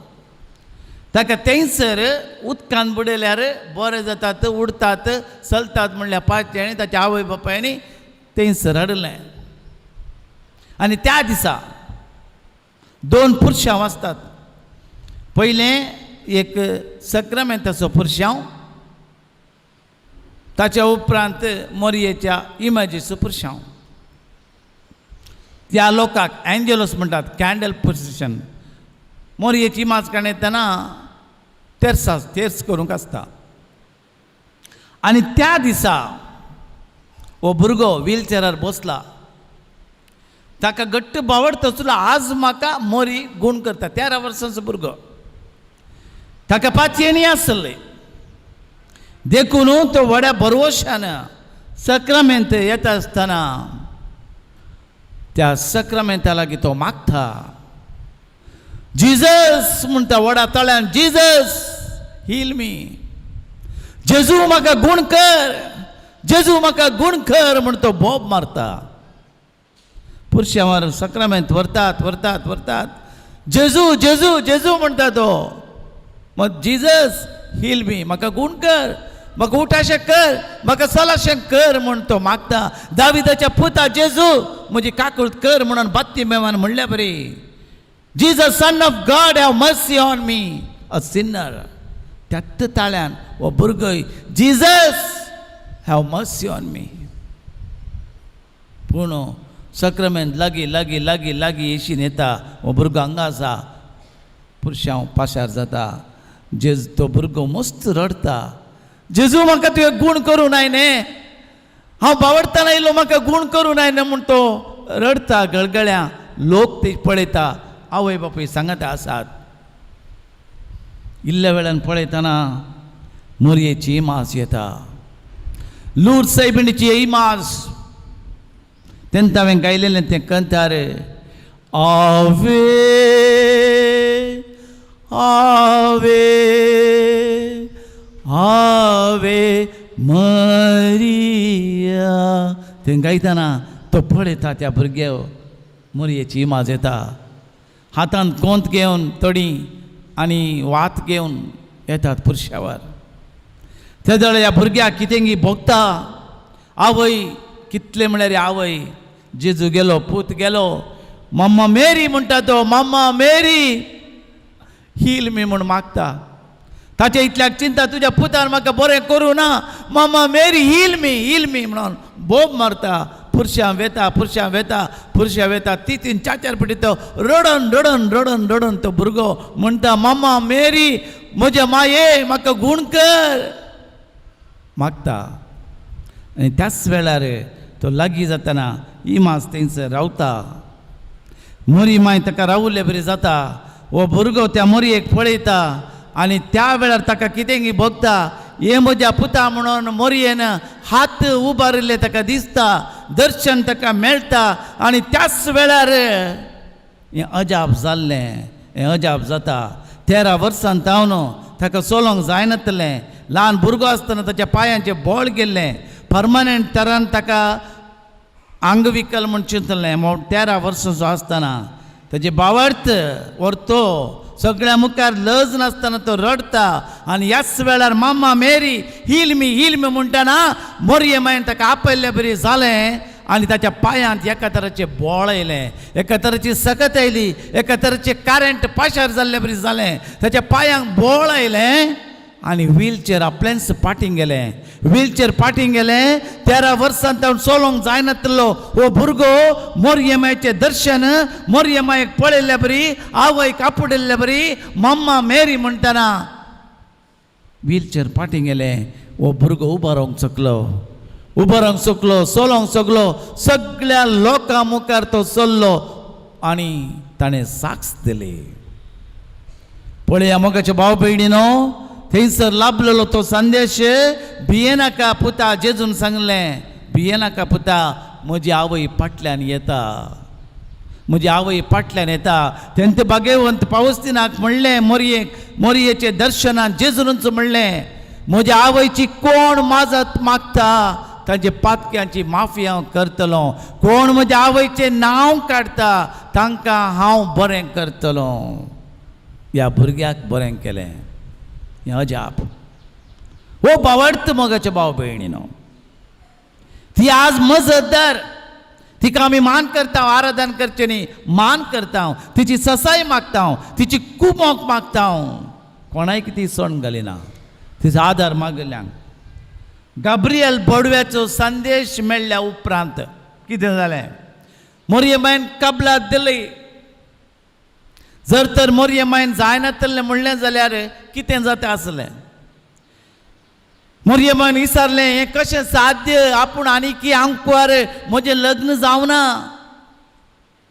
ताका थंयसर उदकांत बुडयल्यार बरें जातात, उडतात, चलतात म्हणल्या पांचचे आनी ताच्या आवय बापायनी थंयसर हाडलें. आनी त्या दिसा 2 पुरशांव आसतात. पयलें एक सक्रामेंताचो पुरशांव, ताच्या उपरांत मोरयेच्या इमेजीचो पुरशांव. त्या लोकांक एंजलस म्हणटात, कॅन्डल प्रोसेशन. मोरयेची इमाज काडयतना तेर्स करूंक आसता. आनी त्या दिसा हो भुरगो व्हीलचॅरार बसला. ताका घट्ट बावडटा आज म्हाका मोरी गूण करता. 13 वर्सांचो भुरगो. ताका पाचयेनी आसले. देखून तो व्हड्या भरवशान सक्रामेंत येता आसतना त्या सक्रामेंता लागीं तो मागता. जिजस म्हणटा व्हडा तळ्यान, जिजस हील मी. जेजू म्हाका गूण कर, जेजू म्हाका गूण कर म्हण तो बोब मारता. पुरश्यावर सक्रामेंत व्हरतात. जेजू जेजू जेजू म्हणटा तो. मग जिजस हील मी, म्हाका गूण कर, म्हाका उठाशें कर, म्हाका चलाशें कर म्हण तो मागता. दाविदाच्या पुता जेजू म्हजी काकूळट कर म्हणून बात्ती मेवान म्हणल्या बरी. Jesus, Son of God, have mercy on me, a sinner. त्यात ताळ्यान हो भुरगो, Jesus, have mercy on me. पूण सक्रामेंत लागीं येशीन येता. हो भुरगो हांगा आसा. पुरशांव पाशार जाता. तो भुरगो मस्त रडता. जेजू म्हाका तुवें गूण करूं नाय न्ही, हांव बावडताना आयलो, म्हाका गूण करूं नाय न्ही म्हूण तो रडता गळगळ्या. लोक ते पळयता. आवय बापूय सांगात आसात. इल्ल्या वेळान पळयतना मोरयेची इमाज येता. लूर्द सायबिणीची इमाज. तेन्ना हांवें गायलेलें तें कंतार, आवे आवे आवे मरिया. तें गायतना तो पळयता त्या भुरग्या मोरयेची इमाज येता. हातांत कोंत घेवन तडी आनी वात घेवन येतात पुरश्यावर. ते जाल्यार ह्या भुरग्याक कितेंगी भोगता. आवय कितले म्हळ्यार आवय. जेजू गेलो, पूत गेलो. मम्मा मेरी म्हणटा तो. मम्मा मेरी हील मी म्हूण मागता. ताच्या इतल्याक चिंता तुज्या पुतान म्हाका बरें करूं ना. मम्मा मेरी हील मी म्हणून बोब मारता. पुरश्यां वेता 3-4 फावटी तो रडन तो भुरगो म्हणटा, मम्मा मेरी म्हज्या माये म्हाका गूण कर मागता. आनी त्याच वेळार तो लागीं जातना इमाज थंयसर रावता. मोरी माय ताका रावले बरी जाता. हो भुरगो त्या मोरयेक पळयता आनी त्या वेळार ताका कितेंगी भोगता. हे म्हज्या पुता म्हणून मोरयेन हात उबारिल्ले ताका दिसता. दर्शन ताका मेळटा. आनी त्याच वेळार हें अजाप जाल्लें. हें अजाप जाता. 13 वर्सांत हांव न्हू ताका चलोंक जायनातलें. ल्हान भुरगो आसतना ताच्या पांयांचें बोळ गेल्लें. परमनंट तरान ताका अंगविकल म्हूण चिंतलें. 13 वर्सांचो आसतना ताजे बावर्त व्हरतो सगळ्या मुखार लज नासतना तो रडता आनी ह्याच वेळार मम्मा मेरी हील मी म्हणटाना मोरयेमायन ताका आपयल्ले बरी जालें आनी ताच्या पांयांत एका तराचें बोळ येयलें, एका तराची सकत आयली, एका तराचें करंट पाशार जाल्ले बरी जालें, ताच्या पांयांक बोळ आयलें आनी व्हीलचेर आपल्याच पाटींग गेलें. व्हीलचेर पाटींग गेलें. 13 वर्सांत ताणें चलोवंक जायनासलो हो भुरगो मोरयेमायेचें दर्शन मोरयेमायेक पळयल्ले बरी, आवयक आपुडिल्ले बरी मम्मा मेरी म्हणटाना व्हीलचेर पाटींग गेलें. हो भुरगो उबो रावंक शकलो, चलोवंक शकलो. सगळ्या लोकां मुखार तो चल्लो आनी ताणें साक्ष दिली. पळया मोगाच्या भाव भयणीनो, थंयसर लाभलेलो तो संदेश भियेनाका पुता. जेजून सांगलें भियेनाका पुता, म्हजी आवय फाटल्यान येता, म्हजी आवय फाटल्यान येता. तेंते भाग्यवंत पावस्तिनाक म्हणलें मोरयेचें दर्शनान जेजूनच म्हणलें म्हज्या आवयची कोण माजत मागता तांचे पातक्यांची माफी हांव करतलो. कोण म्हज्या आवयचें नांव काडटा तांकां हांव बरें करतलो. ह्या भुरग्याक बरें केलें. हें अजाप. हो भावार्थ मोगाच्या भाव भयणीनो, ती आज मजतदार, तिका आमी मान करता, आराधन करचें न्ही, मान करता. तिची ससाय मागता, तिची कुमोक मागता. कोणायक ती सण घालिना, तिचो आदार मागल्यांक. गाब्रियल बडव्याचो संदेश मेळ्ळ्या उपरांत कितें जालें? मोरयेमायन कबलात दिली. जर तर मोरयेमायन जायनासलें म्हणलें जाल्यार कितें जाता आसलें? मोरयेमायन विचारलें हें कशें साध्य? आपूण आनीक आंकवार म्हजें लग्न जावना,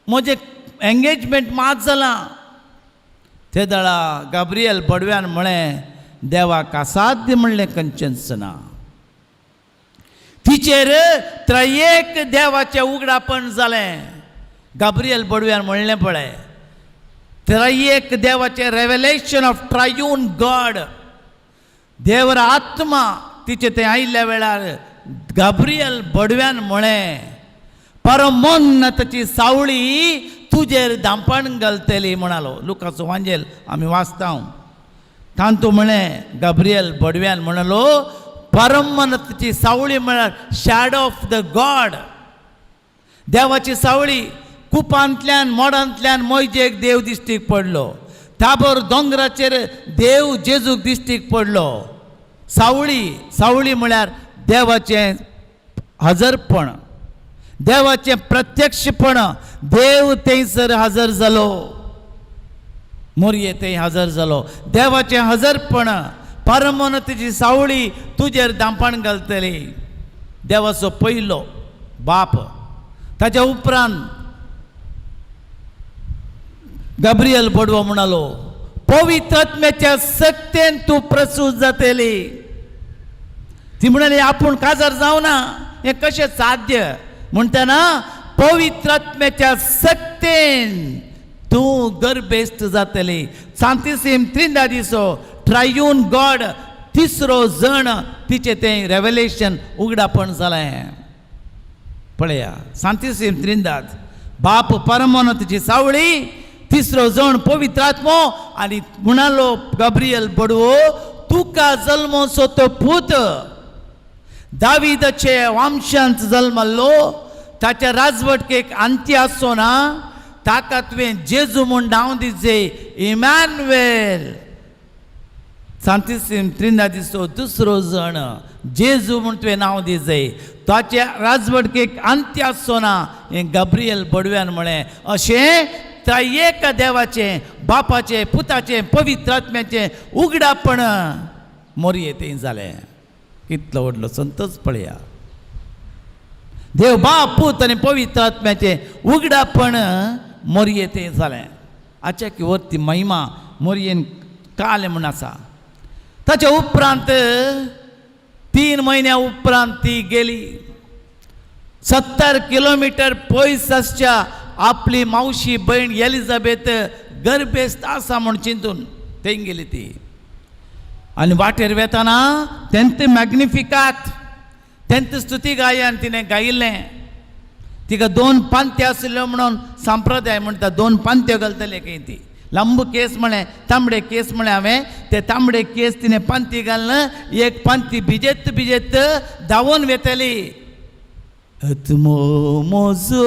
म्हजें एंगेजमेंट मात जालां. ते दळा गाब्रियल बडव्यान म्हळें देवाक असाध्य म्हणलें खंयचेंच ना. तिचेर त्रयेक देवाचें उगडापण जालें. गाब्रियल बडव्यान म्हणलें पळय, त्रयेक देवाचें रेव्हेलेशन ऑफ ट्रायून गॉड. देवर आत्मा तिचे ते आयिल्ल्या वेळार गाब्रियल बडव्यान म्हळें परमोन्नताची सावळी तुजेर धांपण घालतली म्हणालो. लुकाचो वांजेल आमी वाचता. तांतू म्हळें गाब्रियल बडव्यान म्हणलो परमोन्नताची सावळी म्हळ्यार शॅडो ऑफ द गॉड. देवाची सावळी. कुपांतल्यान मोडांतल्यान मोयजेक देव दिश्टीक पडलो. ताबोर दोंगराचेर देव जेजूक दिश्टीक पडलो. सावळी म्हळ्यार देवाचें हजरपण, देवाचें प्रत्यक्षपण. देव थंयसर हजर जालो, मोरये थंय हजर जालो. देवाचें हजरपण, परमोन्नतीची सावळी तुजेर धांपण घालतली. देवाचो पयलो बाप. ताच्या उपरांत गाब्रियल बडवो म्हणालो पवित्र आत्म्याच्या सक्तेन तूं प्रसूत जातली. ती म्हणाली आपूण काजार जावना, हें कशें साध्य? म्हणटना पवित्र आत्म्याच्या सक्तेन तूं गर्भेस्त जातली. सांतिसीम त्रिंदा दिसो ट्रायून गॉड, तिसरो जण तिचे तें रेव्हेलेशन उगडापण जालें. पळया सांतिसीम त्रिंदात बाप परमोन्नतीची सावळी, तिसरो जण पवित्र आत्मो. आनी म्हणालो गाब्रियल बडवो तुका जल्मोचो तो पूत दाविदाचे वंशांत जल्मल्लो, ताच्या राजवटकेक अंत्य आसचो ना, ताका तुवें जेजू म्हूण नांव दिवचें, इमॅन्युएल. सांतिसीम त्रिंदा दिसो दुसरो जण जेजू म्हूण तुवें नांव दिवचें, ताच्या राजवटकेक अंत्य आसचो ना. हें गाब्रियल बडव्यान म्हळें. अशें त्रयेक देवाचें, बापाचें, पुताचें, पवित्र आत्म्याचें उगडापण मोरये थंय जालें. कितलो व्हडलो संतोश पळया. देव बाप, पूत आनी पवित्र आत्म्याचें उगडापण मोरये थंय जालें. आजच्या की वरती महिमा मोरयेन काले म्हूण आसा. ताच्या उपरांत 3 म्हयन्या उपरांत ती गेली. 70 किलोमिटर पयस आसच्या आपली मावशी भयण एलिझाबेथ गर्भेस्त आसा म्हूण चिंतून थंय गेली ती. आनी वाटेर वेताना तेंत मॅग्निफिकात, तेंत स्तुती गायन तिणें गायिल्लें. तिका 2 पांत्यो आशिल्ल्यो म्हणून संप्रदाय म्हणटा 2 पांत्यो घालतले खंय ती. लांब केस म्हळें तांबडे केस म्हळें हांवें ते तांबडे केस तिणें पांती घालून एक पांती भिजेत भिजेत धांवून वेतली. आत्मो म्हजो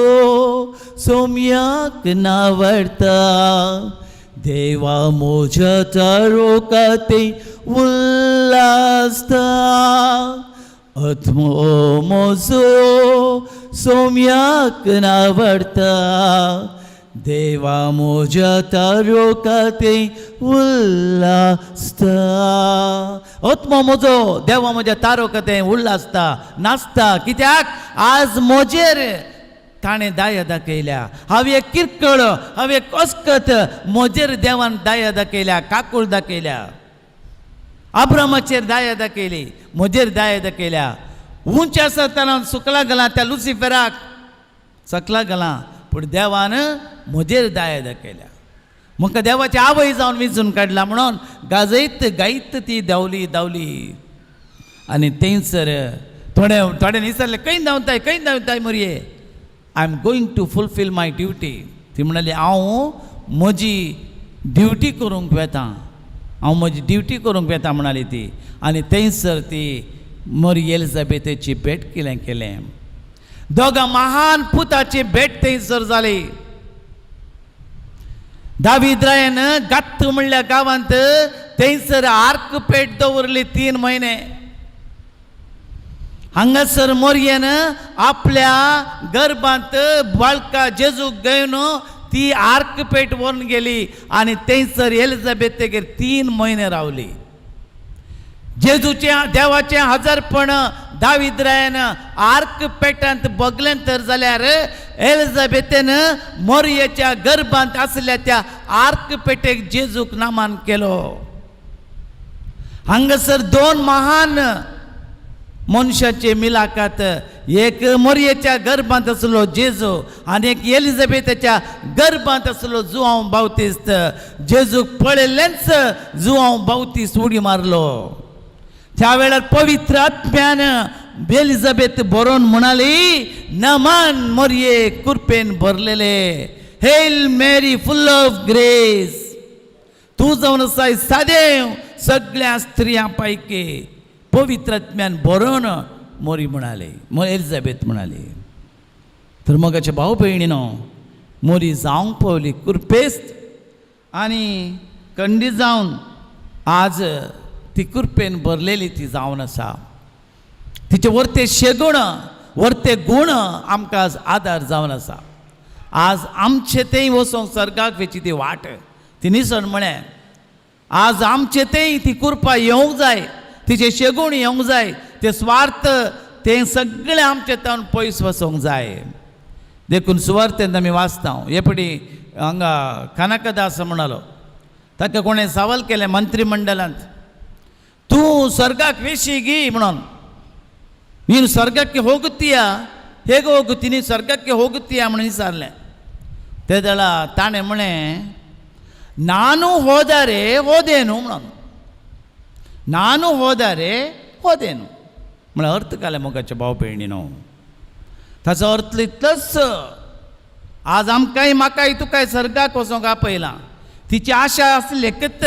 सोम्याक नावडटा, देवा म्हज्या तारोकाते उल्हासता. आत्मो म्हजो सोम्याक नावडटा, देवा म्हज्या तारोकाते उल्हासता. आत्मो म्हजो देवा म्हज्या तारोकाते उल्हासता नाचता. कित्याक आज म्हजेर ताणें दया दाखयल्या. हांवें किरकळ हांवें कसकत म्हजेर देवान दया दाखयल्या, काकूळ दाखयल्या. अब्रामाचेर दया दाखयली, म्हजेर दया दाखयल्या. उंच आसतना सुकला गेला त्या लुसिफराक सकला गेला, पूण देवान म्हजेर दया दाखयल्या. म्हाका देवाची आवय जावन विचून काडला म्हणून गाजयत गायत ती धांवली धांवली. आनी थंयसर थोडे विचारले खंय धांवताय मोरये. I am going to fulfil my duty. ती म्हणली हांव म्हजी ड्युटी करूंक वेता, हांव म्हजी ड्युटी करूंक वेता म्हणाली ती. आनी थंयसर ती मोरी एलिझाबेथेची भेट केलें. दोगां महान पुताची भेट थंयसर जाली. दावीद रायन गात्त म्हणल्या गांवांत थंयसर आर्क पेट दवरली 3 म्हयने. हांगासर मोरयेन आपल्या गर्भांत बाळका जेजूक घेवन ती आर्क पेट व्हरून गेली आनी थंयसर एलिझाबेथेगेर 3 म्हयने रावली. जेजूचें देवाचें हजरपण दावीद रायन आर्क पेटांत बगलें तर जाल्यार एलिझाबेथेन मोरयेच्या गर्भांत आसल्या त्या आर्क पेटेक जेजूक नामान केलो. हांगासर 2 महान मनशाचे मिलाकात. एक मोरयेच्या गर्भांत आसलो जेजू आनी एक एलिझाबेथेच्या गर्भांत आसलो जुआंव बावतिस्त. जेजूक पळयल्लेंच जुआंव बावतिस्त उडी मारलो. त्या वेळार पवित्र आत्म्यान एलिझाबेथ बरोवन म्हणाली, नमन मोरये कृपेन भरलेले, हेल मेरी फुल ऑफ ग्रेस. तूं जावन आसाय सादेव सगळ्या स्त्रियां पैकी. पवित्र आत्म्यान बरोवन मोरी म्हणाली, एलिझाबेथ म्हणाली. तर मोगाच्या भाव भयणीनो, मोरी जावंक पावली कृपेस्त आनी खंडी जावन आज ती कृपेन भरलेली ती जावन आसा. तिचे वर्ते शेगूण वर्ते गूण आमकां आज आदार जावन आसा. आज आमचे तें वचोंक सर्गाक वेची ती वाट ती निसण म्हळें. आज आमचे तें ती कृपा येवंक जाय, तिचे शेगूण येवंक जाय, ते स्वार्थ तें सगळें आमचे तावन पयस वचोंक जाय. देखून सुवार्थेंत आमी वाचता. हे पटी हांगा कनकदास म्हणलो, ताका कोणें सवाल केलें मंत्रिमंडलांत, तूं स्वर्गाक वेशी गी म्हणून. ನೀನು ಸ್ವರ್ಗಕ್ಕೆ ಹೋಗುತ್ತೀಯಾ, ಹೇಗೆ ಹೋಗುತ್ತೀನಿ, ಸ್ವರ್ಗಕ್ಕೆ ಹೋಗುತ್ತೀಯಾ म्हणून ವಿಚಾರಲೆ. तेदಳ ताणे म्हणे ನಾನು ಹೋದರೆ ಹೋದೇನು म्हणून. ನಾನು ಹೋದರೆ ಹೋदेನು म्हण अर्थ काले मोगाच्या भाव भयणीनो. ताचो अर्थ इतलोच, आज आमकांय म्हाकाय तुकाय सर्गाक वचोंक आपयलां. तिची आशा आसली एकच,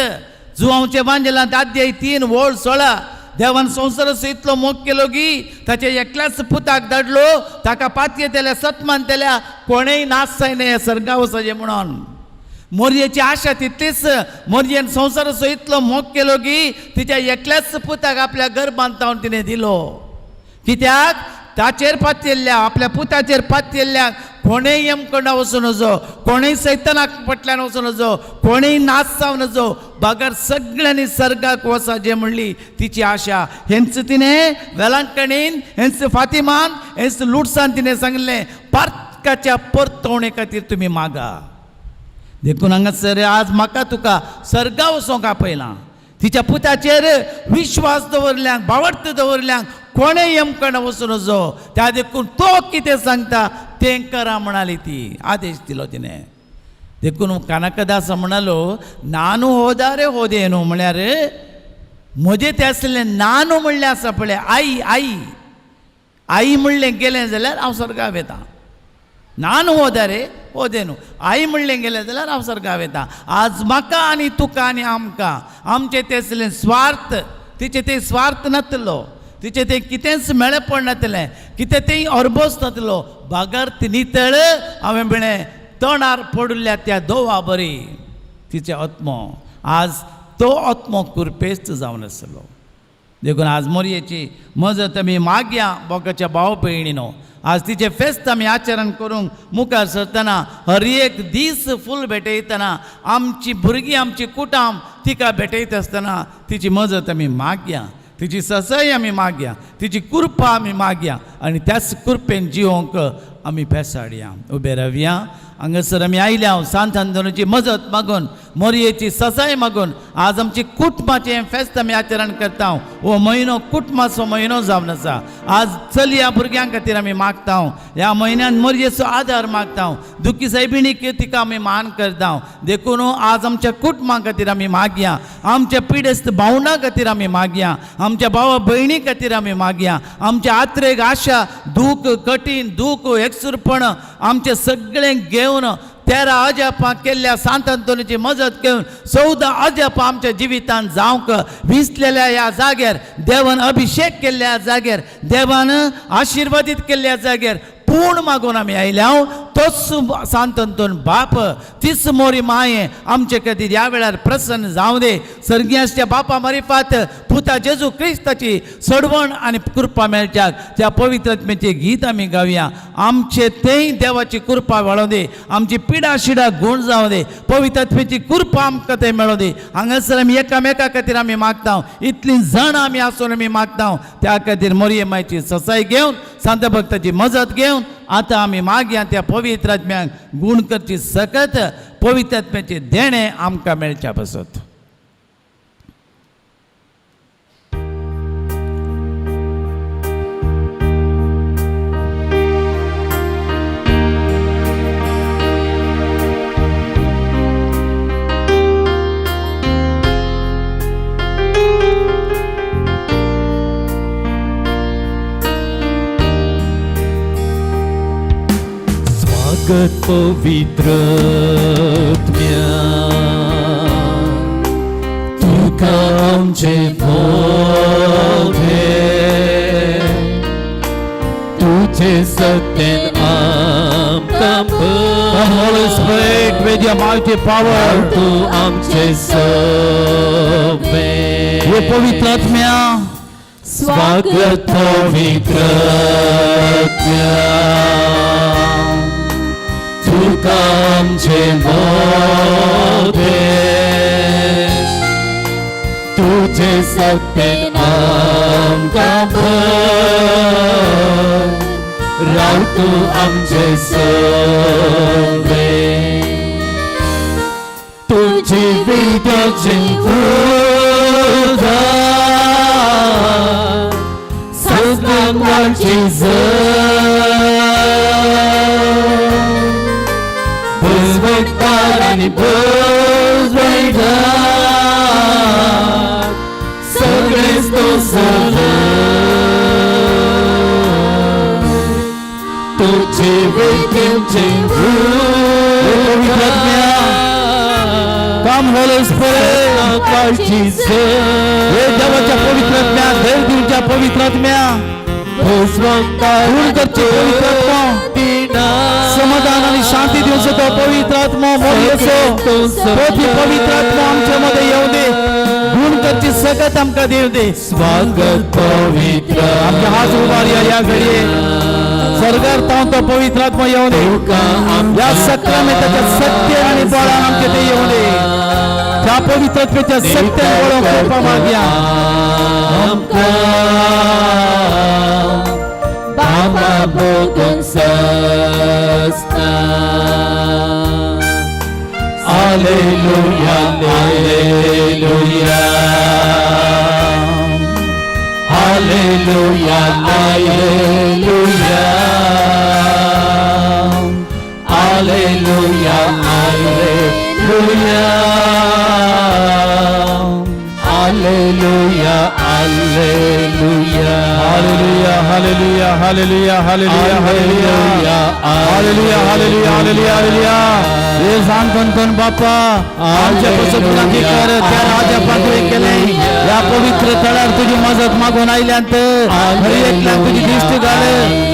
जुआंवचे बांजेलांत अध्याय 3 वोळ 16 देवान संवसाराचो इतलो मोग केलो की ताचे एकल्याच पुताक धाडलो, ताका पातयेतेल्या सतमान तेल्या कोणेय नाश जायना सर्गा वचचें म्हणून. मोरयेची आशा तितलीच, मोरयेन संवसाराचो इतलो मोग केलो की तिच्या एकल्याच पुताक आपल्या गर्भांत तावन तिणें दिलो. कित्याक ताचेर पातयल्ल्या, आपल्या पुताचेर पातयल्ल्या कोणेय यमकोंडा वचूं नजो, कोणेय सैतानाक पटल्यान वचूं नजो, कोणेय नाच जावं नजो, बागर सगळ्यांनी सर्गाक वचा जे म्हणली तिची आशा. हेंच तिणें वेलांकणीन, हेंच फातिमान, हेंच लुटसान तिणें सांगलें, पार्काच्या परतवणे खातीर तुमी मागा. देखून हांगासर आज म्हाका तुका सर्गा वचोंक आपयलां. तिच्या पुताचेर विश्वास दवरल्यांक, भावर्थ दवरल्यांक कोणेय यमकणा वचूं नजो. त्या देखून तो कितें सांगता तें करा म्हणाली ती, आदेश दिलो तिणें. देखून कनकदास म्हणालो, नानू होदारे होदेनु म्हळ्यार म्हजें तें आसलें नानू म्हणलें आसा पळय, आई आई आई म्हणलें गेलें जाल्यार हांव सर्गाक वेतां. नानू होदारे ओदे न्हू आई म्हणलें गेलें जाल्यार हांव स्वर्गाक वयता आज म्हाका आनी तुका आनी आमकां आमचें तेसलें स्वार्थ तिचे ते स्वार्थ नासलो तिचे ते कितेंच मेळेपण नासलें कितें तें अरबोस नासलो भागर्थ नितळ हांवें म्हळें तोंडार पडल्या त्या दोवा बरी तिचे आत्मो आज तो आत्मो कुरपेस्त जावन आसलो देखून आज मोरयेची मजत आमी मागया बोगाच्या भाव भयणीनो आज तिचे फेस्त आमी आचरण करूंक मुखार सरतना हर एक दीस फूल भेटयतना आमची भुरगीं आमची कुटाम तिका भेटयत आसतना तिची मजत आमी मागया तिची ससाय आमी मागया तिची कृपा आमी मागया आनी त्याच कृपेन जिवोंक आमी बेसाडया उबे रावया हांगासर आमी आयल्या सांत आंदोलनाची मजत मागून मोरयेची ससाय मागून आज आमची कुटुंबाचें फेस्त आमी आचरण करता हो म्हयनो कुटुंबाचो म्हयनो जावन आसा आज चलया भुरग्यां खातीर आमी मागता ह्या म्हयन्यान मोरयेचो आदार मागता दुखी सायबिणीक तिका आमी मान करता देखून आज आमच्या कुटुंबा खातीर आमी मागया आमच्या पिडेस्त भावंडां खातीर आमी मागया आमच्या भावा भयणी खातीर आमी मागया आमच्या आत्रेक आशा दूख कठीण दूख एकसुरपण आमचें सगळें घेवन 13 अजापां केल्ल्या सांत अंतोनीची मजत घेवन 14 अजापां आमच्या जिवितांत जावंक विसलेल्या ह्या जाग्यार देवान अभिषेक केल्ल्या जाग्यार देवान आशिर्वादीत केल्ल्या जाग्यार पूर्ण मागून आमी आयल्या तोच सांत अंतोन बाप तीच मोरी माये आमचे खातीर ह्या वेळार प्रसन्न जावं दे सर्गियासच्या बापा मारिफात पुता जेजू क्रिस्ताची सडवण आनी कृपा मेळच्याक त्या पवित्र आत्म्याचें गीत आमी गावया आमचे तेय देवाची कृपा मेळों दे आमची पिडा शिडा गुण जावं दे पवित्र आत्म्याची कृपा आमकां थंय मेळों दे हांगासर आमी एकामेका खातीर आमी मागता इतलीं जाण आमी आसून आमी मागता त्या खातीर मोरये मायची ससाय घेवन सांत भक्ताची मजत घेवन आतां आमी मागया त्या पवित्र आत्म्याक गुण करची सकत पवित्र आत्म्याचे देणे आमकां मेळच्या बसत स्वागत पवित्र आत्म्या तुका आमचे भोवते तुझे सत्तेन आमकां Come Holy Spirit with your mighty power तू आमचे सवे हे पवित्र आत्म्या स्वागत पवित्र आत्म्या तुका आमचे मोठे तुझे सत्तेन आमकां भर राव तू आमचे सवे तुझी विद्याची उदार सगळ्यांची Buzwektar ani buzwektar Săgles to sălă Tu ce vei ce Come Holy Spirit हे देवाच्या पवित्र आत्म्या देव दिवच्या पवित्र आत्म्या Buzwektar गुण करची पवित्र आत्मा समाधान आणि शांती दिवचो तो पवित्र आत्मा मोरयेचो तोची पवित्र आत्मा आमचे मध्ये येऊ दे गुण करची सकत आमकां देव दे स्वागत पवित्र आमचे हात उबारया या घडये स्वर्गार तावन तो पवित्र आत्मा येऊ दे या सक्रामेंताच्या सत्य आणि बळान आमचे ते येऊ दे त्या पवित्र आत्म्याच्या सत्य बळान कृपा मागया Mama bogon sasta Alleluia Alleluia Alleluia Alleluia Alleluia Alleluia Alleluia Alleluia hallelujah hallelujah hallelujah hallelujah hallelujah hallelujah hallelujah hallelujah hallelujah हे सांगतोन बाप्पा आमच्या पासून विनंती कर त्या राजा पातळी केले या पवित्र तळार तुझी मदत मागून आयल्यांत हरी एकल्यान तुझी दिष्ट घाल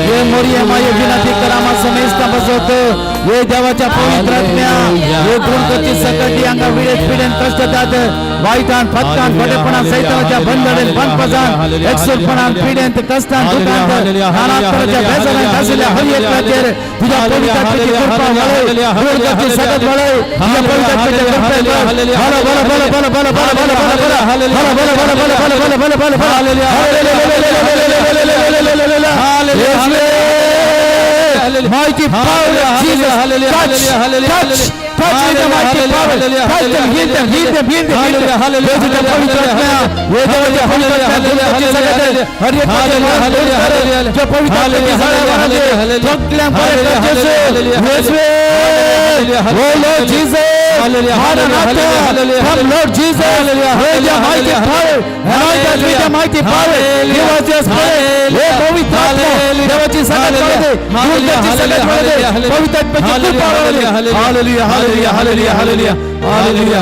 हे मोरिया माये विनंती कर आम्हा समेस्ता बसवत हे देवाच्या पवित्र आत्म्या हे गुणकती सकटी अंगा विडेत पिडेन कष्ट दात वाईटान फटकान फटेपणान सैतानाच्या बंधनेन बंदपजान एकसुरपणान पिडेन कष्टान दुखांत नानात्तराच्या बेजारान घासल्या हरी एकल्याचेर तुझ्या पवित्र आत्म्याची कृपा वळे गुणकती सकट वळे तुझ्या पवित्र आत्म्याची कृपा वळे भला भला भला भला भला भला भला भला भला भला भला भला भला भला भला भला hallelujah mighty power of Jesus touch with the mighty power touch them heal them heal them heal them hallelujah hallelujah oh Lord Jesus Maranatha come Lord Jesus with your mighty power anoint us with your mighty power give us your spirit oh पवित्र आत्मा देवाची सगळ्यात गुणकती सगळ्यात पवित्र आत्म्याची कृपा hallelujah hallelujah hallelujah hallelujah hallelujah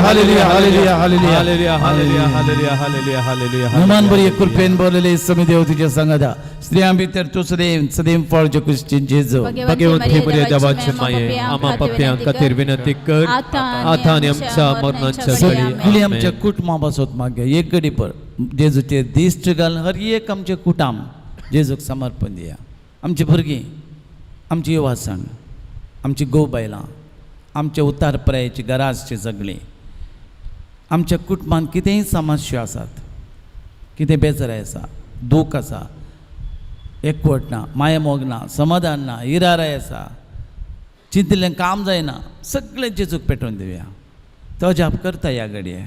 hallelujah hallelujah hallelujah hallelujah hallelujah hallelujah hallelujah Hanuman बरी कृपेन बोलले समिदेव तुझ्या संगदा स्त्रियां भितर तू सदैव फळ जे क्रिश्चियन जेजो भगवंत हे बरे देवाचे माये आम्हा पाप्यां खातीर विनंती कर आता आणि आमच्या मरणाच्या सगळी आमच्या कुटुंबापासून मागे एक घडी पर जेजूचे दिश्ट घाल हर एक आमचे कुटाम जेजूक समर्पण दिया आमची भुरगीं आमची येवासाण आमची गोव बायलां आमचे उतार पर्यायची गराजची सगळी आमच्या कुटुंबांत कितेंय समस्या आसात कितें बेजाराय आसा दूख आसा एकवट ना माये मोग ना समाधान ना इराराय आसा चिंतलें काम जायना सगळें जेजूक पेटोवन दिवया तो जाप करता ह्या घडये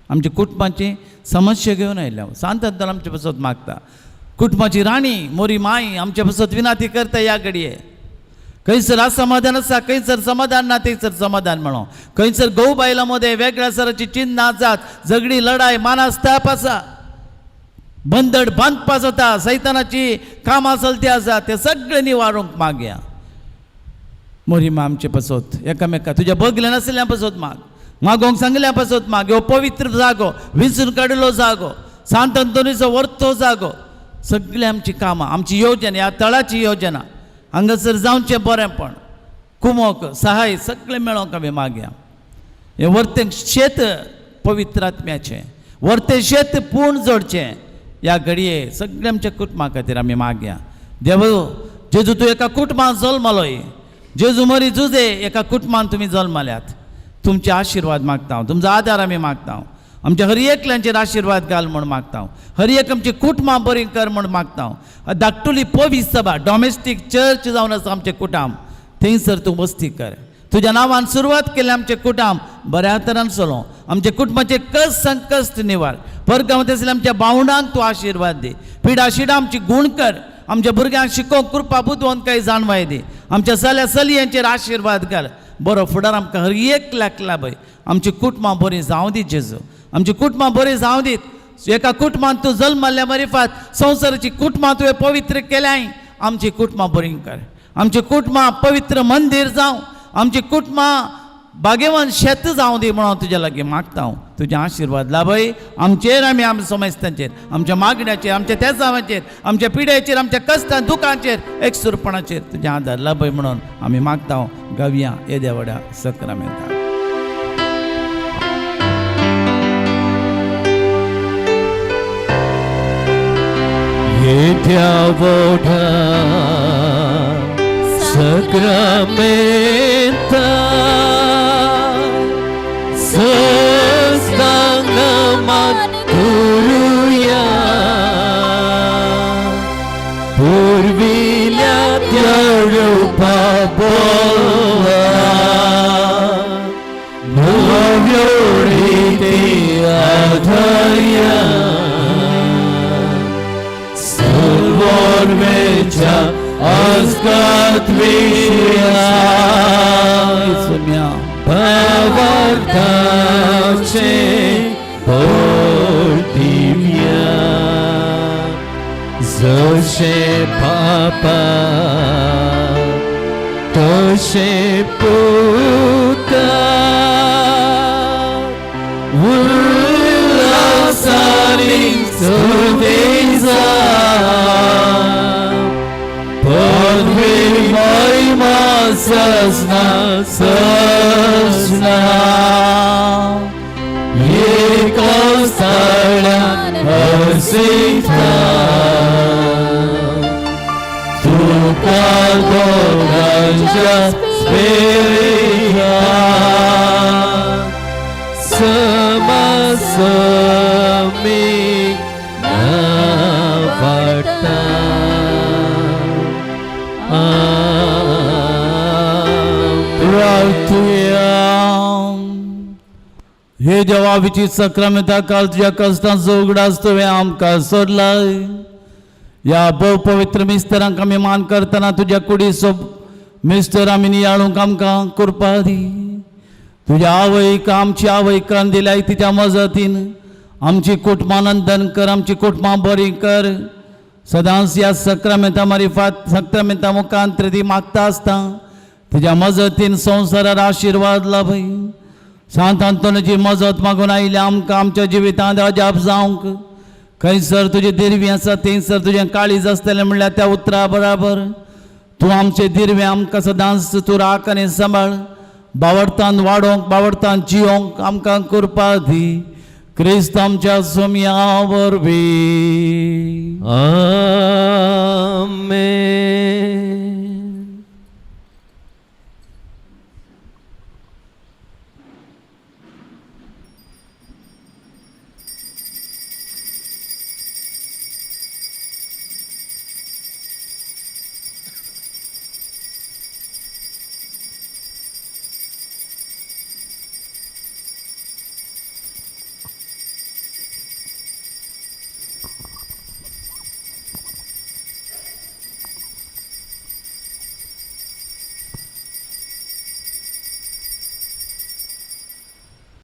आमच्या कुटुंबाची समस्या घेवन आयल्या सांतात आमचे पासत मागता कुटुंबाची राणी मोरी माई आमच्या पासत विनंती करता ह्या घडये खंयसर असमाधान आसा खंयसर समाधान ना थंयसर समाधान म्हणो खंयसर गोव बायलां मध्ये वेगळ्या सराची चिन्ह आसात झगडी लढाय मानास्ताप आसा बंदड बांदपा जाता सैतानाची कामां चलती आसा ते सगळे निवारूंक मागया मोरी मा आमचे पासत एकामेका तुज्या बगले नासल्या पासत मागोंक सांगल्या पासत माग ह्यो पवित्र जागो विंचून काडिल्लो जागो सांत अंतोनीचो वर्तो जागो सगळी आमची कामां आमची योजना ह्या तळाची योजना हांगासर जावचें बरेंपण कुमोक सहाय सगळें मेळोंक आमी मागया हे वर्तें शेत पवित्र आत्म्याचें वर्तें शेत पूर्ण जोडचें ह्या घडये सगळ्या आमच्या कुटुंबा खातीर आमी मागया देव जेजू तूं एका कुटुंबांत जल्मलोय जेजू मरी जुजे एका कुटुंबांत तुमी जल्मल्यात तुमचे आशिर्वाद मागता हांव तुमचो आदार आमी मागता हांव आमच्या हर एकल्यांचेर आशिर्वाद घाल म्हण मागता हांव हर एक आमची कुटुंबां बरी कर म्हण मागता हांव धाकटुली पवित्र सभा डॉमेस्टीक चर्च जावन आसा आमचें कुटाम थंयसर तूं बसती कर तुज्या नांवान सुरवात केलें आमचें कुटाम बऱ्या तरान चलो आमच्या कुटुंबाचे कस संकश्ट निवार परगांवांत आसल्या आमच्या भावंडांक तूं आशिर्वाद दी पिडा शिडा आमची गुण कर आमच्या भुरग्यांक शिकोवंक कृपा बुदवंतकाय जाणवाय दी आमच्या चल्या चलयांचेर आशिर्वाद घाल बरो फुडार आमकां हर एक लाभय आमची कुटुंबां बरीं जावं दी जेजू आमची कुटुंबां बरीं जावं दीत एका कुटुंबांत तूं जल्मल्ल्या मरिफात संवसाराची कुटुंबां तुवें पवित्र केल्याय आमची कुटुंबां बरीं कर आमची कुटुंबां पवित्र मंदीर जावं आमची कुटुंबां बागेवान शेत जावं दी म्हणून तुज्या लागीं मागता हांव तुजें आशिर्वाद लाभय आमचेर आमी आमच्या समेस्तांचेर आमच्या मागण्याचेर आमच्या तेजावांचेर आमच्या पिड्याचेर आमच्या कश्टां दुखांचेर एकसुरपणाचेर तुजें आदार लाभय म्हणून आमी मागता हांव गावया येद्या व्हड्या सक्रामेंताक येद्या व्हड्या सक्रामेंताक सस्तांगमान करूया पूर्विल्या देवळोपा बोला नव्यो रीती आधया सर्वोर्मेच्या अस्कात विषया भावार्थाचे बोल दिव्या तोशे पापा तोशे पुता उल्लासानी सुदेजा पदवी महिमा सजना सजना एका स्थळान हसिता तुका दोघांच्या स्पेरिया समसमी वाटता हे जवाबीची सक्रमिता काल तुझ्या कष्टांचो उगडास तुवें आमकां सोडलाय. या भोव पवित्र मिस्तरांक आमी मान करतना तुज्या कुडी मिस्टर आमी नियाळूंक आमकां कृपा दी. तुज्या आवयक आमची आवयकान दिल्याय तिच्या मजतीन आमची कुटुंबां नंदन कर, आमची कुटुंबां बरी कर. सदांच ह्या सक्रमिता मारिफात सक्रमिता मुखांत्र ती मागता आसता तुज्या मजतीन संवसारार आशिर्वाद लाभय. सांत अंतोनीची मजत मागून आयल्या आमकां आमच्या जिवितांत अजाप जावंक. खंयसर तुजें दिरवीं आसा थंयसर तुजें काळीज आसतलें म्हणल्यार त्या उतरा बराबर तूं आमचें दिरवें आमकां सदांच तूं राख आनी सांबाळ. बावडतान वाडोवंक बावडतान जियोंक आमकां कृपा दी. क्रिस्त आमच्या सोम्या वरवीं आमेन.